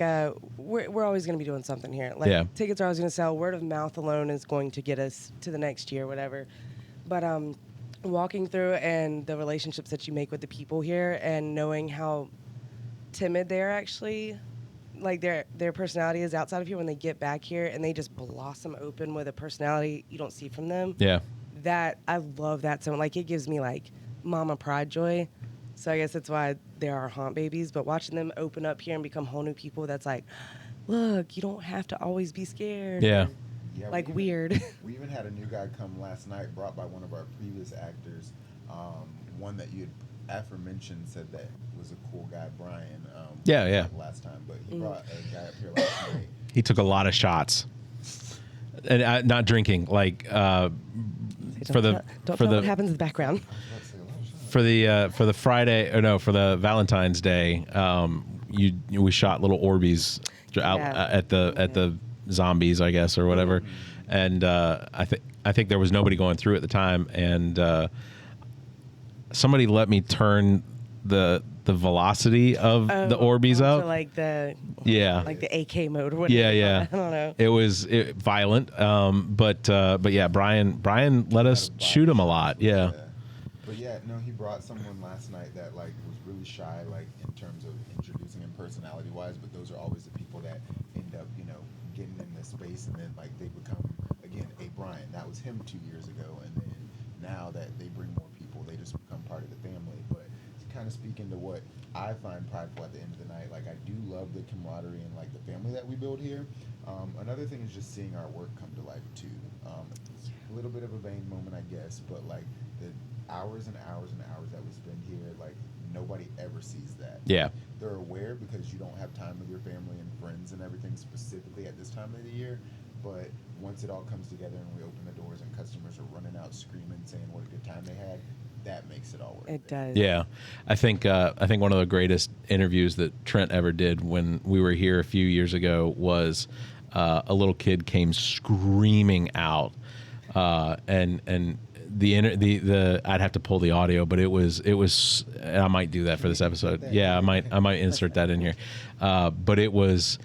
we're always going to be doing something here. Like, Yeah. tickets are always going to sell. Word of mouth alone is going to get us to the next year, whatever. But walking through and the relationships that you make with the people here, and knowing how timid they are actually like their personality is outside of here when they get back here and they just blossom open with a personality you don't see from them. Yeah. That I love that so like it gives me like mama pride joy. So I guess that's why they're our haunt babies. But watching them open up here and become whole new people, that's like, look, you don't have to always be scared. Yeah. Yeah, Like we even- weird. We even had a new guy come last night, brought by one of our previous actors. One that you had aforementioned said that was a cool guy, Brian. Yeah. Last time, but he brought a guy up here last night. He took a lot of shots, and not drinking. Like for the don't for tell the what happens in the background. Let's say a lot of shots. for the Friday or no for the Valentine's Day. We shot little Orbeez out Yeah. at the zombies, I guess, or whatever. And I think there was nobody going through at the time, and somebody let me turn the velocity of the Orbeez So up. like the Yeah. AK mode or whatever. Yeah. I don't know. It was violent, but yeah, Brian let us Had a shoot him a body lot. shot, Yeah. But yeah, no, he brought someone last night that like was really shy, like in terms of introducing him personality wise. But those are always the people that end up, getting in this space, and then like they become again a Brian. That was him 2 years ago, and then now that they bring more people, they just become part of the family. But to kind of speak into what I find prideful at the end of the night, like I do love the camaraderie and like the family that we build here. Another thing is just seeing our work come to life too. It's a little bit of a vain moment, I guess, but like the hours and hours and hours that we spend here, like nobody ever sees that. Yeah. They're aware because you don't have time with your family and friends and everything specifically at this time of the year. But once it all comes together and we open the doors and customers are running out screaming, saying what a good time they had, that makes it all worth it. It does. Yeah, I think one of the greatest interviews that Trent ever did when we were here a few years ago was a little kid came screaming out, and the I'd have to pull the audio, but it was and I might do that for this episode. Yeah, I might insert that in here, but it was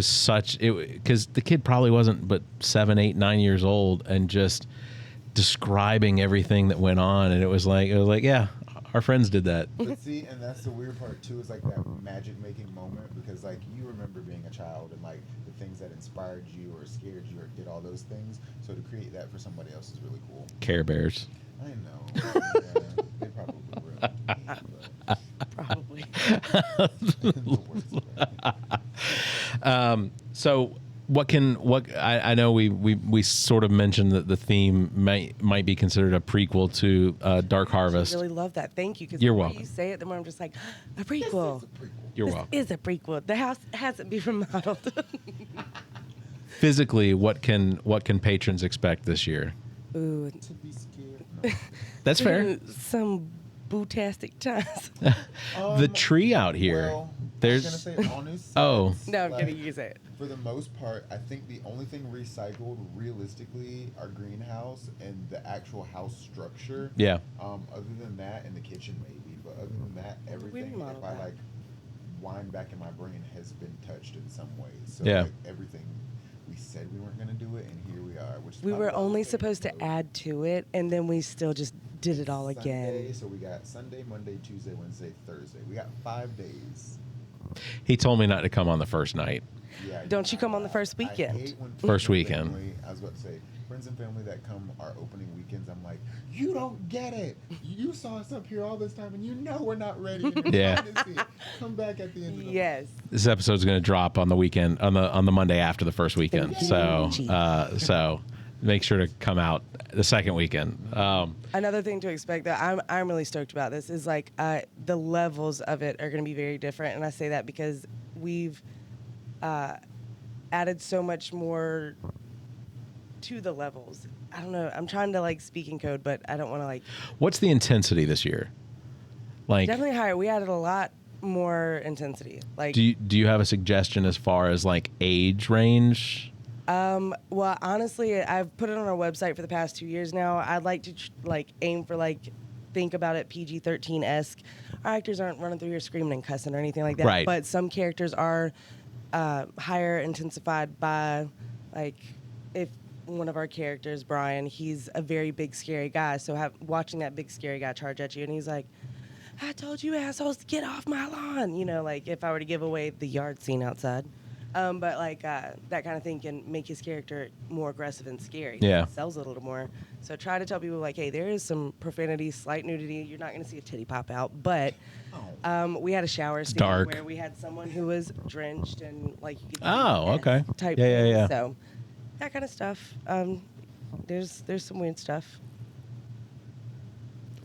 such because the kid probably wasn't but 7, 8, 9 years old, and just describing everything that went on, and it was like yeah, our friends did that. But see, and that's the weird part too, is like that magic making moment, because like you remember being a child and like the things that inspired you or scared you or did all those things. So to create that for somebody else is really cool. Care Bears. I know. Yeah, they probably ruined me, but Probably. the worst way. So I know we sort of mentioned that the theme might be considered a prequel to Dark Harvest. I really love that. Thank you. Because You're the more welcome. you say it, the more I'm just like, a This prequel. is a prequel. You're This welcome. is a prequel. The house hasn't been remodeled. Physically, what can patrons expect this year? Ooh, To be scared. No. That's fair. Some bootastic times. The tree out here. Well, There's I was gonna say on this Oh. No, I'm like, kidding. You can say it. For the most part, I think the only thing recycled realistically are greenhouse and the actual house structure. Yeah. Other than that, and the kitchen maybe, but other than that, everything, remodeled if I that. like wind back in my brain, has been touched in some way. So Yeah. like, everything we said we weren't gonna do it, and here we are. Which is We probably were why only we're supposed to doing it. add to it, and then we still just did it all Sunday, again. So we got Sunday, Monday, Tuesday, Wednesday, Thursday. We got 5 days. He told me not to come on the first night. Yeah. Don't you come on the first weekend? I hate when First friends and weekend. family- I was about to say friends and family that come our opening weekends. I'm like, you don't get it. You saw us up here all this time, and you know we're not ready. And you're Yeah. trying to see it. Come back at the end of the Yes. This episode's going to drop on the weekend on the Monday after the first weekend. So so make sure to come out the second weekend. Another thing to expect that I'm really stoked about this is like the levels of it are going to be very different, and I say that because we've added so much more to the levels. I don't know. I'm trying to like speak in code, but I don't want to like What's the intensity this year? Like, definitely higher. We added a lot more intensity. Like do you have a suggestion as far as like age range? well, honestly, I've put it on our website for the past 2 years now. I'd like to aim for think about it PG-13-esque. Our actors aren't running through here screaming and cussing or anything like that. Right. But some characters are higher intensified by if one of our characters, Brian, he's a very big scary guy. So watching that big scary guy charge at you, and he's like, I told you assholes to get off my lawn. You know, like if I were to give away the yard scene outside. But like that kind of thing can make his character more aggressive and scary. Yeah. It sells it a little more. So try to tell people like, hey, there is some profanity, slight nudity. You're not going to see a titty pop out, but we had a shower scene dark. where we had someone who was drenched and like you could okay. type Yeah, thing. yeah. So that kind of stuff. There's some weird stuff.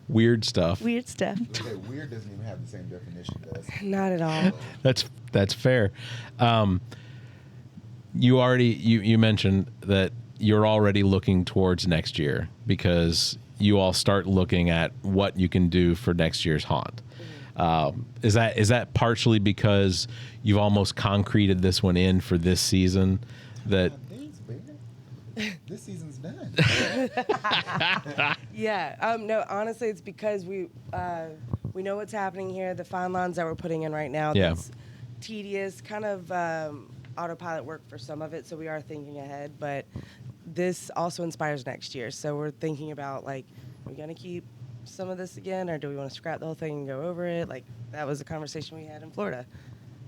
Weird stuff. Weird stuff. Okay, weird doesn't even have the same definition as. Not at all. That's fair. You mentioned that you're already looking towards next year because you all start looking at what you can do for next year's haunt. Is that partially because you've almost concreted this one in for this season? That Thanks, baby. This season's done. Yeah. No, honestly, it's because we know what's happening here. The fine lines that we're putting in right now. Yeah. That's tedious, kind of autopilot work for some of it. So we are thinking ahead, but this also inspires next year. So we're thinking about like, are we gonna keep some of this again, or do we want to scrap the whole thing and go over it? Like that was a conversation we had in Florida.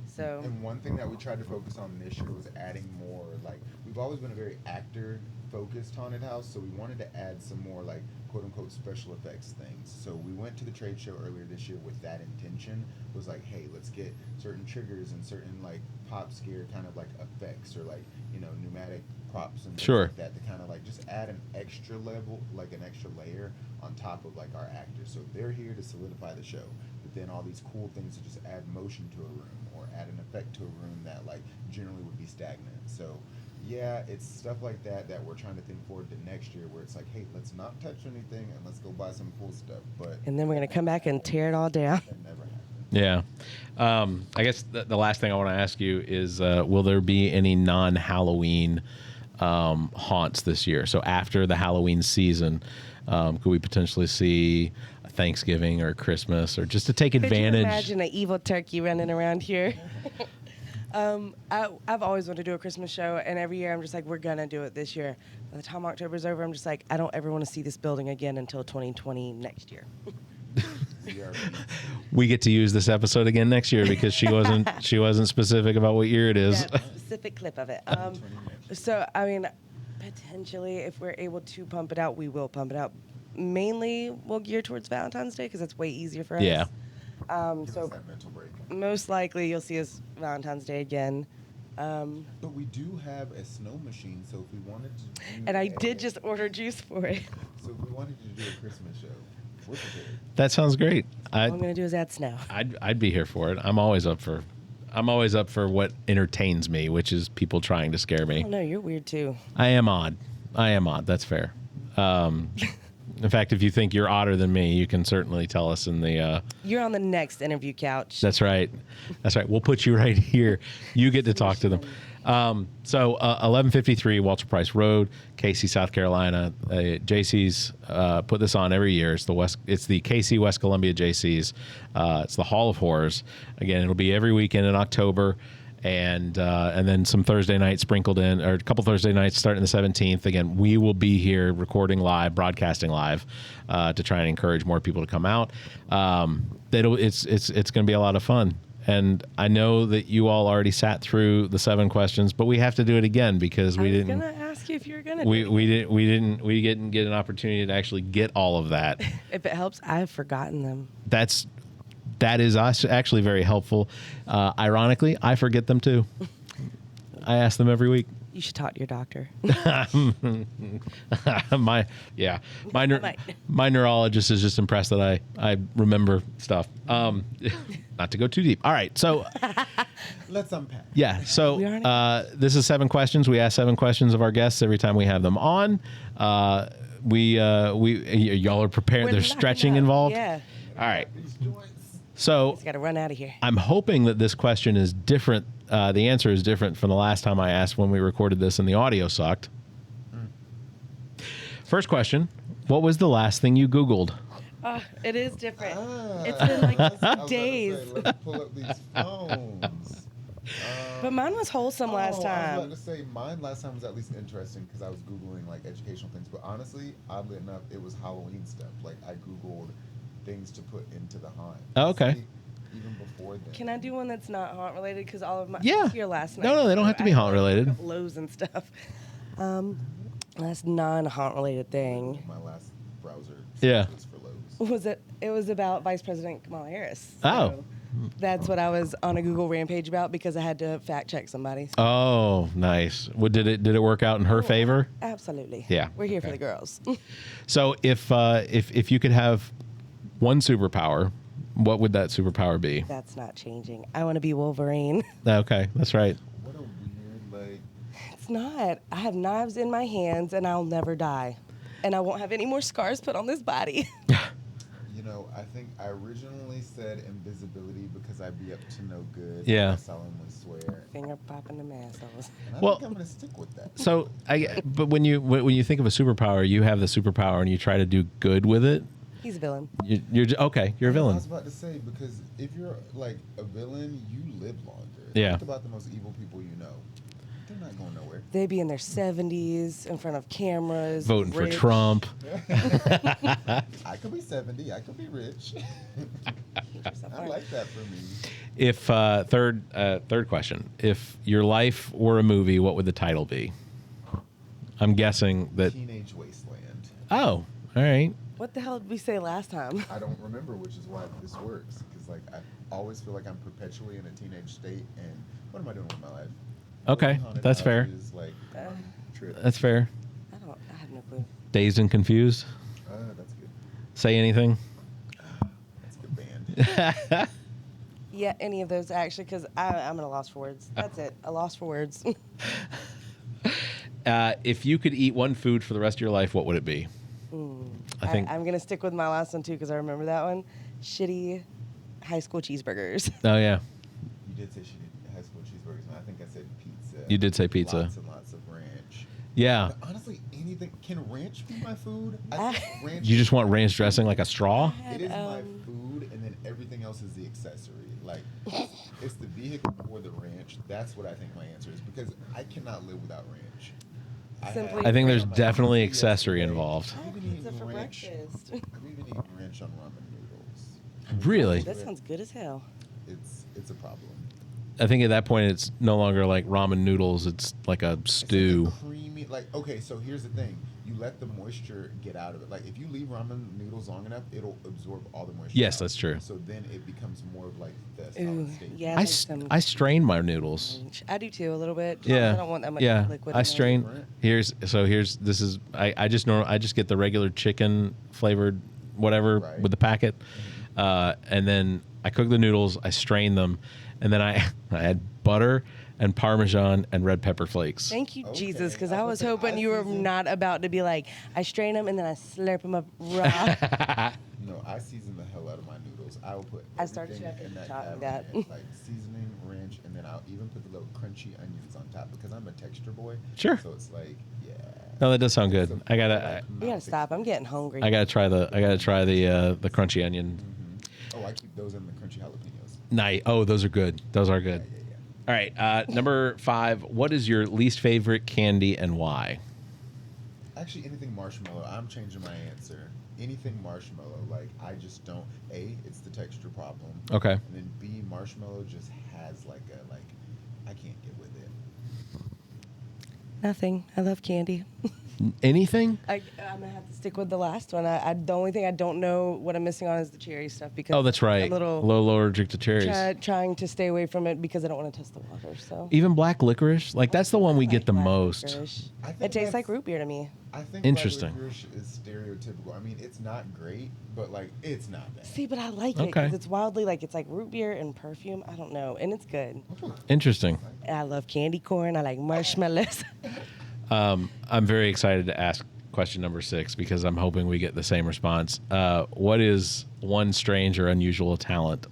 So. And one thing that we tried to focus on this year was adding more, like, we've always been a very actor-focused haunted house, so we wanted to add some more, like, quote-unquote special effects things. So we went to the trade show earlier this year with that intention, was like, hey, let's get certain triggers and certain, like, pop scare kind of, like, effects or, like, you know, pneumatic props and things like that to kind of, like, just add an extra level, like, an extra layer on top of, like, our actors. So they're here to solidify the show, but then all these cool things to just add motion to a room or add an effect to a room that like generally would be stagnant. So yeah, it's stuff like that we're trying to think forward to next year where it's like, hey, let's not touch anything and let's go buy some cool stuff. But And then we're gonna come back and tear it all down. that never happened. Yeah. I guess the last thing I want to ask you is, will there be any non-Halloween haunts this year? So after the Halloween season, could we potentially see Thanksgiving or Christmas or just to take advantage? Could you imagine an evil turkey running around here? I've always wanted to do a Christmas show, and every year I'm just like, we're gonna do it this year. By the time October's over, I'm just like, I don't ever want to see this building again until 2020 next year. We get to use this episode again next year because she wasn't specific about what year it is. That specific clip of it. So I mean, potentially, if we're able to pump it out, we will pump it out. Mainly, we'll gear towards Valentine's Day because it's way easier for us. Yeah. Give us So that mental break. most likely, you'll see us Valentine's Day again. But we do have a snow machine, so if we wanted to do And I did just order juice for it. So if we wanted to do a Christmas show, we're prepared. That sounds great. All I'm gonna do is add snow. I'd be here for it. I'm always up for what entertains me, which is people trying to scare me. Oh no, you're weird too. I am odd. That's fair. In fact, if you think you're odder than me, you can certainly tell us in the. You're on the next interview couch. That's right. We'll put you right here. You get to talk to them. So 1153 Walter Price Road, Cayce, South Carolina. Jaycees put this on every year. It's the Cayce-West Columbia Jaycees. It's the Hall of Horrors. Again, it'll be every weekend in October. And then some Thursday nights sprinkled in, or a couple Thursday nights starting the 17th. Again, we will be here recording live, broadcasting live, to try and encourage more people to come out. It's going to be a lot of fun. And I know that you all already sat through the 7 questions, but we have to do it again because we didn't. I was gonna ask you if you were gonna. We didn't get an opportunity to actually get all of that. If it helps, I've forgotten them. That is actually very helpful. Ironically, I forget them too. I ask them every week. You should talk to your doctor. my neurologist is just impressed that I remember stuff. Not to go too deep. All right, so Let's unpack. yeah, so this is 7 questions. We ask 7 questions of our guests every time we have them on. Y'all are prepared. We're There's locking stretching up. involved. Yeah, All right. These joints. So just gotta run out of here. I'm hoping that this question is different. The answer is different from the last time I asked when we recorded this and the audio sucked. First question: what was the last thing you Googled? It is different. It's I been like was about to days. say, let's pull up these phones. But mine was wholesome last I was time. about to say mine last time was at least interesting because I was Googling like educational things. But honestly, oddly enough, it was Halloween stuff. Like I Googled things to put into the haunt. Oh, okay. See, even before then. Can I do one that's not haunt related? Because all of my Yeah. I was here last night. No, they don't have to be I haunt related. looked up Lowe's and stuff. Last non-haunt related thing My last browser Yeah. was for Lowe's. was it was about Vice President Kamala Harris. Oh. So that's what I was on a Google rampage about because I had to fact check somebody. Oh, nice. Did it work out in her favor? Absolutely. Yeah. We're here for the girls. So if you could have one superpower, what would that superpower be? That's not changing. I want to be Wolverine. Okay, that's right. What a weird, like, It's not. I have knives in my hands and I'll never die. And I won't have any more scars put on this body. you know, I think I originally said invisibility because I'd be up to no good. Yeah. I solemnly swear. Finger popping the assholes. And I Well- think I'm going to stick with that. So but when you think of a superpower, you have the superpower and you try to do good with it. He's a villain. You're okay. You're a I villain. was about to say, because if you're like a villain, you live longer. Yeah. Think about the most evil people you know. They're not going nowhere. They'd be in their 70s in front of cameras. Voting for rich. Trump. I could be 70. I could be rich. I like that for me. If third question, if your life were a movie, what would the title be? I'm guessing that. Teenage Wasteland. Oh, all right. What the hell did we say last time? I don't remember, which is why this works. Because like I always feel like I'm perpetually in a teenage state, and what am I doing with my life? Okay, Haunted that's fair. houses, Like, trip. That's fair. I have no clue. Dazed and Confused. That's good. Say anything. That's a good band. Yeah, any of those actually, because I'm at a loss for words. That's it, a loss for words. If you could eat one food for the rest of your life, what would it be? I think. I'm gonna stick with my last one too because I remember that one. Shitty high school cheeseburgers. Oh yeah, You did say she did high school cheeseburgers, and I think I said pizza. You did say pizza. Lots and lots of ranch. yeah. But honestly, anything. Can ranch be my food? I think ranch. You just want ranch dressing like a straw? It is my food, and then everything else is the accessory. Like, it's the vehicle for the ranch. That's what I think my answer is, because I cannot live without ranch. Simply- I think there's on my definitely pizza accessory yesterday. involved. I've even Pizza eaten for ranch. breakfast. I've even eaten ranch on ramen noodles. Really? That sounds good as hell. It's a problem. I think at that point it's no longer like ramen noodles. It's like a It's stew. like a creamy, like, okay, so here's the thing. You let the moisture get out of it. Like, if you leave ramen noodles long enough, it'll absorb all the moisture. Yes, out. that's true. So then it becomes more of like the Ooh, solid state. yeah. I, like s- some I strain my noodles. ranch. I do too, a little bit. Yeah. I don't want that much yeah. liquid. I in there. strain. Right. I just get the regular chicken flavored whatever Right. with the packet, and then I cook the noodles. I strain them, and then I add butter and Parmesan and red pepper flakes. Thank you, Okay. Jesus, because I I was was gonna say, hoping I you were season- not about to be like, I strain them and then I slurp them up raw. No, I season the hell out of my noodles. I will put I started everything checking in that chopping cabinet, that. like seasoning, ranch, and then I'll even put the little crunchy onions on top because I'm a texture boy. Sure. So it's like, yeah. No, that does sound good. So I gotta We gotta stop. I'm getting hungry. try the crunchy onion. Oh, I keep those in the crunchy jalapenos. Nice. Oh, those are good. Those are good. Yeah. All right, number 5. What is your least favorite candy and why? Actually, anything marshmallow. I'm changing my answer. Anything marshmallow. Like, I just don't. A, it's the texture problem. Okay. And then B, marshmallow just has I can't get with it. Nothing. I love candy. Anything? I'm gonna have to stick with the last one. The only thing I don't know what I'm missing on is the cherry stuff because Oh, that's right. I'm a little Low allergic to cherries. trying to stay away from it because I don't want to test the water. So Even black licorice, like that's the one we get the Black most. licorice. I think It tastes that's- like root beer to me. I think Interesting. black licorice is stereotypical. I mean, it's not great, but like, it's not bad. See, but I like it Okay. because it's wildly it's like root beer and perfume. I don't know, and it's good. Interesting. And I love candy corn. I like marshmallows. I'm very excited to ask question number 6 because I'm hoping we get the same response. What is one strange or unusual talent?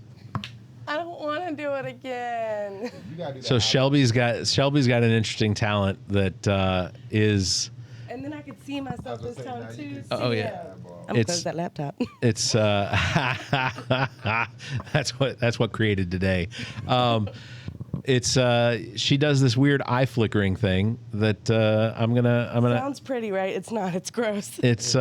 I don't want to do it again. You gotta do that. So Shelby's got an interesting talent that is And then I could see myself this time too. Oh, yeah. I'm gonna It's- close that laptop. it's that's what created today. It's she does this weird eye flickering thing that I'm gonna Sounds pretty, right? It's not. It's gross. it's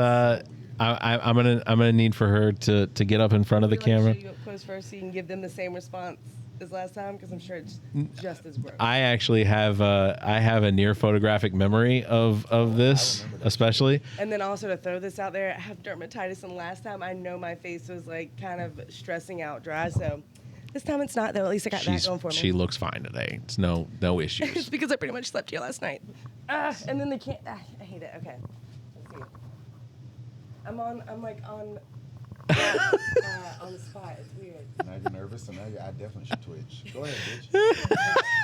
I'm gonna need for her to get up in front of the camera. Show you up close first so you can give them the same response as last time, because I'm sure it's just as gross. I actually have a near photographic memory of this, especially. And then also to throw this out there, I have dermatitis, and last time I know my face was like kind of stressing out dry, so this time it's not, though. At least I got that going for me. She looks fine today. It's no issues. It's because I pretty much slept here last night. And then they can't. I hate it. Okay. Let's see. I'm like on the spot. It's weird. Now you're nervous, so now I definitely should twitch. Go ahead, bitch.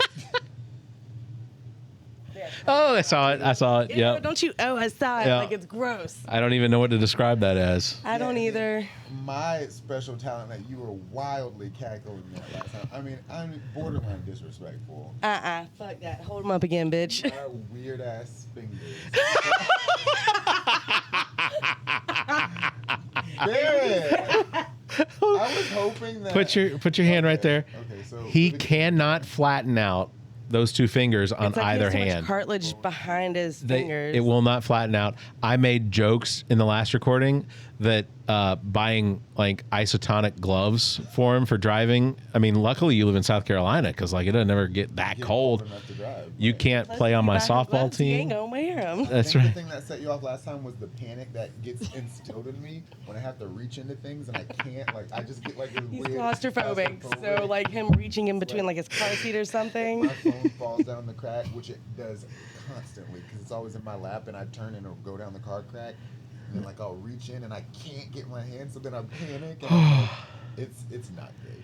Oh, I saw it. Ew, Yeah. don't you? Oh, I saw it. Yeah. Like, it's gross. I don't even know what to describe that as. I don't either. My special talent that you were wildly cackling at last time. I mean, borderline disrespectful. Fuck that. Hold them up again, bitch. My weird ass fingers. Barrett! I was hoping that. Put your hand right there. Okay, so He cannot flatten out those two fingers on It's like either he has so hand. much cartilage behind his fingers. It will not flatten out. I made jokes in the last recording that buying like isotonic gloves for him for driving. I mean, luckily you live in South Carolina because like it doesn't ever get that cold. enough to drive, You right? can't Plus, play on you my buy her softball gloves, you ain't team. gonna wear 'em. That's I think right. The thing that set you off last time was the panic that gets instilled in me when I have to reach into things and I can't. Like I just get like this He's weird claustrophobic, so like him reaching in between like his car seat or something. My phone falls down the crack, which it does constantly because it's always in my lap, and I turn and it'll go down the car crack, and then like I'll reach in and I can't get my hand, so then I panic. And I'm like, it's not great.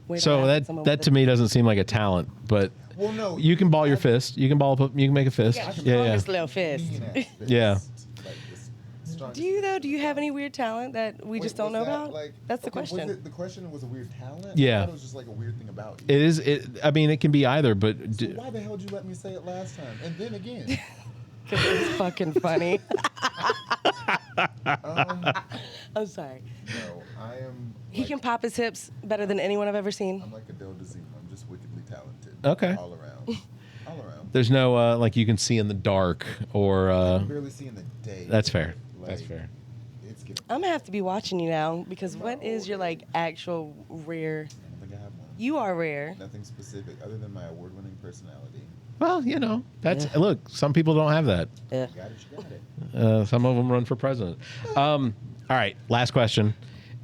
Wait till I So ask someone that with to me doesn't seem like a talent, but Well, no, you can ball your fist. You can make a fist. Yeah, Yeah, yeah. strongest little fist. Yeah. Do you though? Do you have any weird talent that we just don't know about? Like, That's the okay, question. The question was a weird talent? Yeah. I thought it was just like a weird thing about you. It is. I mean, it can be either, but So why the hell did you let me say it last time? And then again. Because it's fucking funny. I'm sorry. No, I am. He like, can pop his hips better than anyone I've ever seen. I'm like Adele Dazeem. I'm just wickedly talented. Okay. All around. All around. there's no like you can see in the dark or. I can barely see in the day. That's fair. Like, That's fair. It's getting. I'm gonna have to be watching you now because what is your like actual rare? I don't think I have one. You are rare. Nothing specific other than my award-winning personality. Well, that's look. Some people don't have that. Yeah. You got it. You got it. Some of them run for president. All right, last question.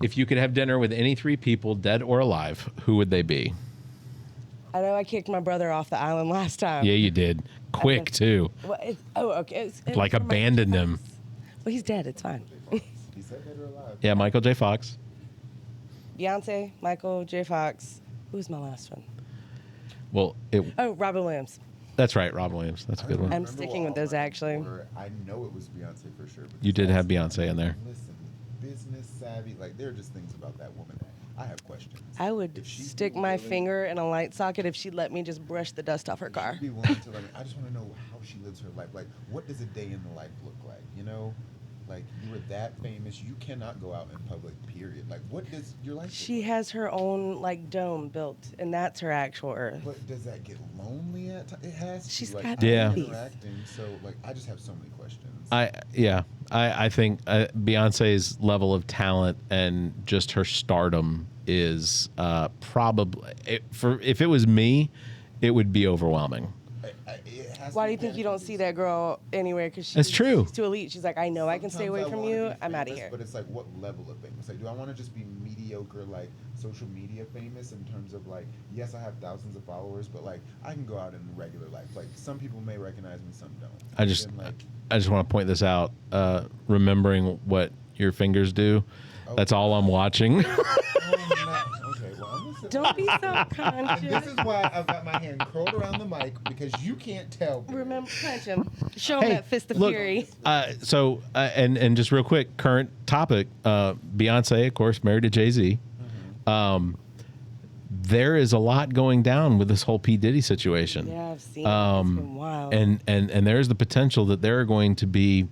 If you could have dinner with any three people, dead or alive, who would they be? I know I kicked my brother off the island last time. Yeah, you did. Quick too. Well, okay. It Like was for my- abandoned him. Well, he's dead. It's fine. He said dead or alive. Yeah, Michael J. Fox. Beyonce, Michael J. Fox. Who's my last one? Well, Oh, Robin Williams. that's right, Rob Williams. That's a good one. I'm Remember sticking what with those, all my actually. order, I know it was Beyonce for sure. You did have because Beyonce in there. Listen, business savvy. Like there are just things about that woman. I have questions. I would If she'd stick be my willing- finger in a light socket if she'd let me just brush the dust off her car. She'd be willing to let me. I just want to know how she lives her life. Like, what does a day in the life look like? You know, like you were that famous, you cannot go out in public. Period. Like, what does your life? She look has her own like dome built, and that's her actual Earth. like? But does that get lonely at times? It has. To. She's like, got I'm Yeah. babies. Interacting, so like, I just have so many questions. I think Beyonce's level of talent and just her stardom is probably if it was me, it would be overwhelming. It has Why to do you be think you don't see that girl anywhere? Because That's true. She's too elite. She's like, I know I can stay away Sometimes I from wanna you. be I'm out of famous, here. But it's like, what level of famous? Like, do I want to just be mediocre, like social media famous in terms of like, yes, I have thousands of followers, but like, I can go out in regular life. Like, some people may recognize me, some don't. I just And, like, I just want to point this out. Remembering what your fingers do. That's all I'm watching. okay, well, I'm gonna sit Don't be And self-conscious. this is why I've got my hand curled around the mic because you can't tell. me. Remember, punch him. Show him Hey, that fist of look, fury. And just real quick, current topic. Beyonce, of course, married to Jay-Z. There is a lot going down with this whole P. Diddy situation. Yeah, I've seen it. It's been wild. And there's the potential that there are going to be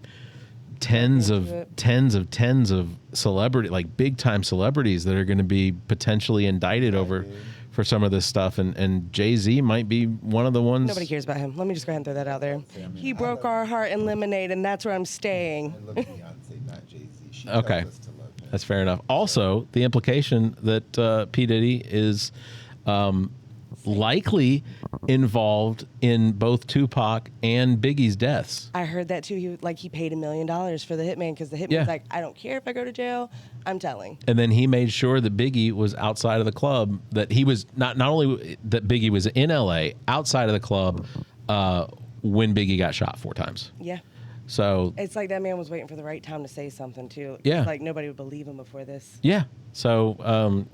tens of celebrity, like big time celebrities that are going to be potentially indicted over for some of this stuff. And Jay-Z might be one of the ones. Nobody cares about him. Let me just go ahead and throw that out there. I mean, He I broke love- our heart in Lemonade, and that's where I'm staying. I love Beyonce, not Jay-Z. She Okay. tells us to love him. That's fair enough. Also, the implication that P. Diddy is likely involved in both Tupac and Biggie's deaths. I heard that too. He paid $1 million for the hitman because the hitman's Yeah. like, I don't care if I go to jail. I'm telling. And then he made sure that Biggie was outside of the club, that he was not only that Biggie was in LA, outside of the club when Biggie got shot 4 times. Yeah. So It's like that man was waiting for the right time to say something too. Yeah. Like nobody would believe him before this. yeah. So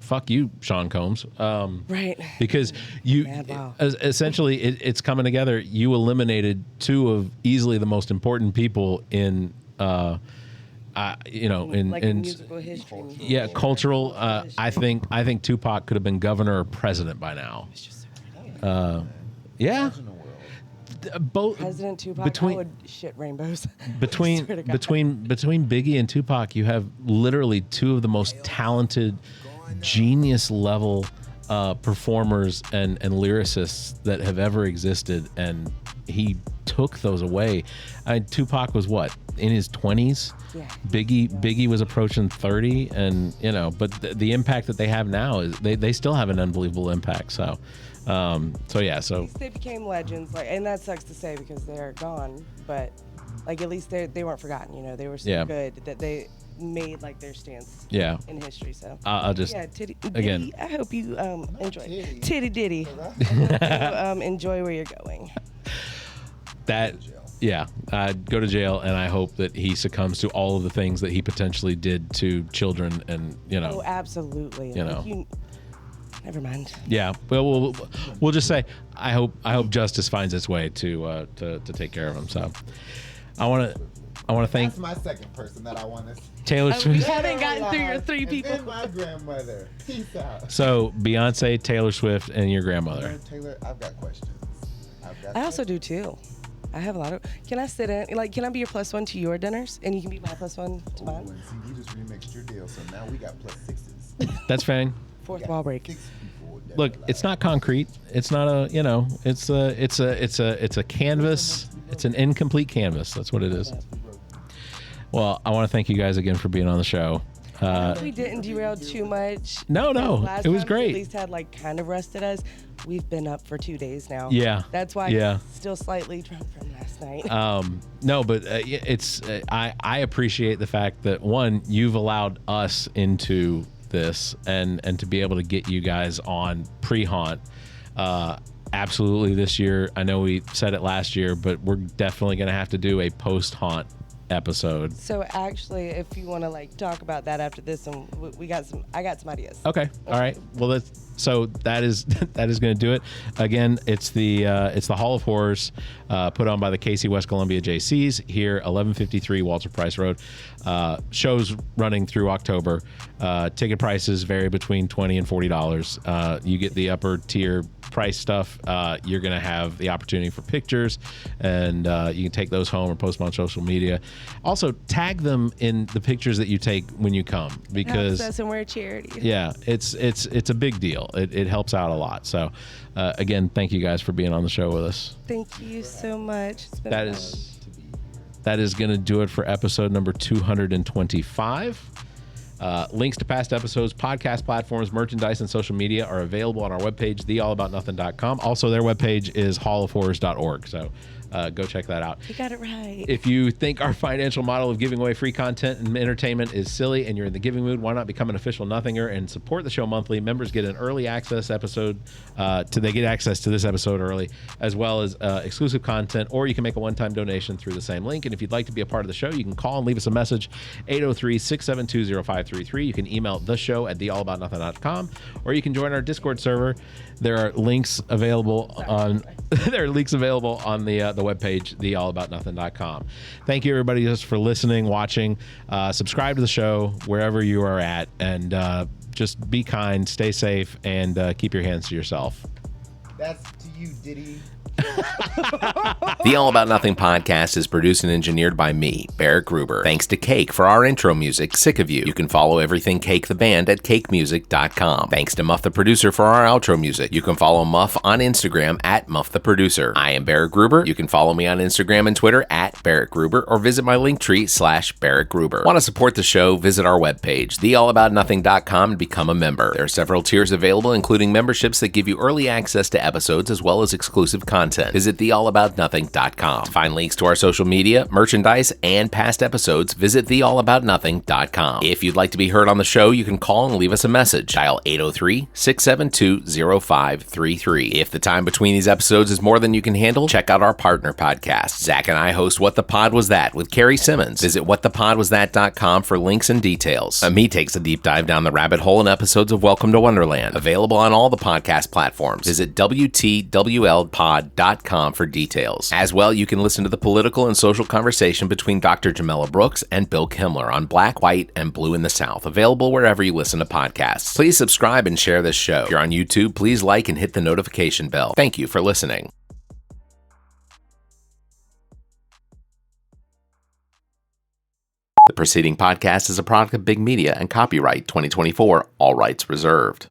fuck you, Sean Combs. Right. Because you Mad wow. essentially it's coming together. You eliminated 2 of easily the most important people in in musical history. yeah, cultural. I think Tupac could have been governor or president by now. It's just Yeah, Imagine a world. both President Tupac, between I would shit rainbows. between Swear to God. between Biggie and Tupac, you have literally 2 of the most talented, genius level performers and lyricists that have ever existed, and he took those away. Tupac was what, in his 20s? Yeah. Biggie was approaching 30, and but the impact that they have now is they still have an unbelievable impact. So yeah. So They became legends, and that sucks to say because they're gone. But at least they weren't forgotten. They were so Yeah. good that they made their stance yeah, in history. So I'll just yeah, Titty again- Diddy, I hope you enjoy Titty. Titty Diddy. Enjoy where you're going. that. Yeah, go to jail, and I hope that he succumbs to all of the things that he potentially did to children, and Oh, absolutely. Never mind. Yeah, well, we'll just say I hope justice finds its way to take care of him. So I want to thank That's my second person that I want to. Taylor We Swift. haven't gotten through your 3 And people. then my grandmother. Peace out. So Beyonce, Taylor Swift, and your grandmother. Taylor, I've got questions. I also do too. I have a lot of. Can I sit in? Can I be your +1 to your dinners, and you can be my +1 to Oh, mine? and see, you just remixed your deal, so now we got +6s. That's fine. Fourth wall break. 6 people. that Look, are it's alive. not concrete. It's not it's a canvas. It's an incomplete canvas. That's what it is. Well, I want to thank you guys again for being on the show. We didn't derail too much. No, Last it was time we great. At least had kind of rested us. We've been up for 2 days now. Yeah. That's why Yeah. I'm still slightly drunk from last night. No, but it's I appreciate the fact that, one, you've allowed us into this and to be able to get you guys on pre-haunt. Absolutely this year. I know we said it last year, but we're definitely going to have to do a post-haunt episode. So actually, if you want to talk about that after this, and I got some ideas. Okay. All right. Well, that is going to do it. Again, it's the Hall of Horrors put on by the Cayce-West Columbia Jaycees here, 1153 Walter Price Road. Shows running through October. Ticket prices vary between $20 and $40. You get the upper tier price stuff. You're going to have the opportunity for pictures, and you can take those home or post them on social media. Also, tag them in the pictures that you take when you come, because Helps us, and we're a charity. yeah, it's a big deal. It helps out a lot. So, again, thank you guys for being on the show with us. Thank you so much. It's been That fun. is going to do it for episode number 225. Links to past episodes, podcast platforms, merchandise, and social media are available on our webpage, theallaboutnothing.com. Also, their webpage is hallofhorrors.org. So go check that out. You got it right. If you think our financial model of giving away free content and entertainment is silly and you're in the giving mood, why not become an official Nothinger and support the show monthly? Members get an early access episode. They get access to this episode early, as well as exclusive content, or you can make a one-time donation through the same link. And if you'd like to be a part of the show, you can call and leave us a message, 803-672-0533. You can email the show at theallaboutnothing.com, or you can join our Discord server. There are links available on the webpage, theallaboutnothing.com. Thank you, everybody, just for listening, watching. Subscribe to the show wherever you are at, and just be kind, stay safe, and keep your hands to yourself. That's to you, Diddy. The All About Nothing podcast is produced and engineered by me, Barrett Gruber. Thanks to Cake for our intro music, Sick of You. You can follow everything Cake the band at cakemusic.com. Thanks to Muff the producer for our outro music. You can follow Muff on Instagram at Muff the producer. I am Barrett Gruber. You can follow me on Instagram and Twitter at Barrett Gruber or visit my linktree /Barrett Gruber. Want to support the show? Visit our webpage, theallaboutnothing.com, and become a member. There are several tiers available, including memberships that give you early access to episodes as well as exclusive content. Visit theallaboutnothing.com. To find links to our social media, merchandise, and past episodes, visit theallaboutnothing.com. If you'd like to be heard on the show, you can call and leave us a message. Dial 803-672-0533. If the time between these episodes is more than you can handle, check out our partner podcast. Zach and I host What the Pod Was That with Carrie Simmons. Visit whatthepodwasthat.com for links and details. Me takes a deep dive down the rabbit hole in episodes of Welcome to Wonderland. Available on all the podcast platforms. Visit WTWLpod.com for details. As well, you can listen to the political and social conversation between Dr. Jamela Brooks and Bill Kimmler on Black, White, and Blue in the South, available wherever you listen to podcasts. Please subscribe and share this show. If you're on YouTube, please like and hit the notification bell. Thank you for listening. The preceding podcast is a product of Big Media and copyright 2024, all rights reserved.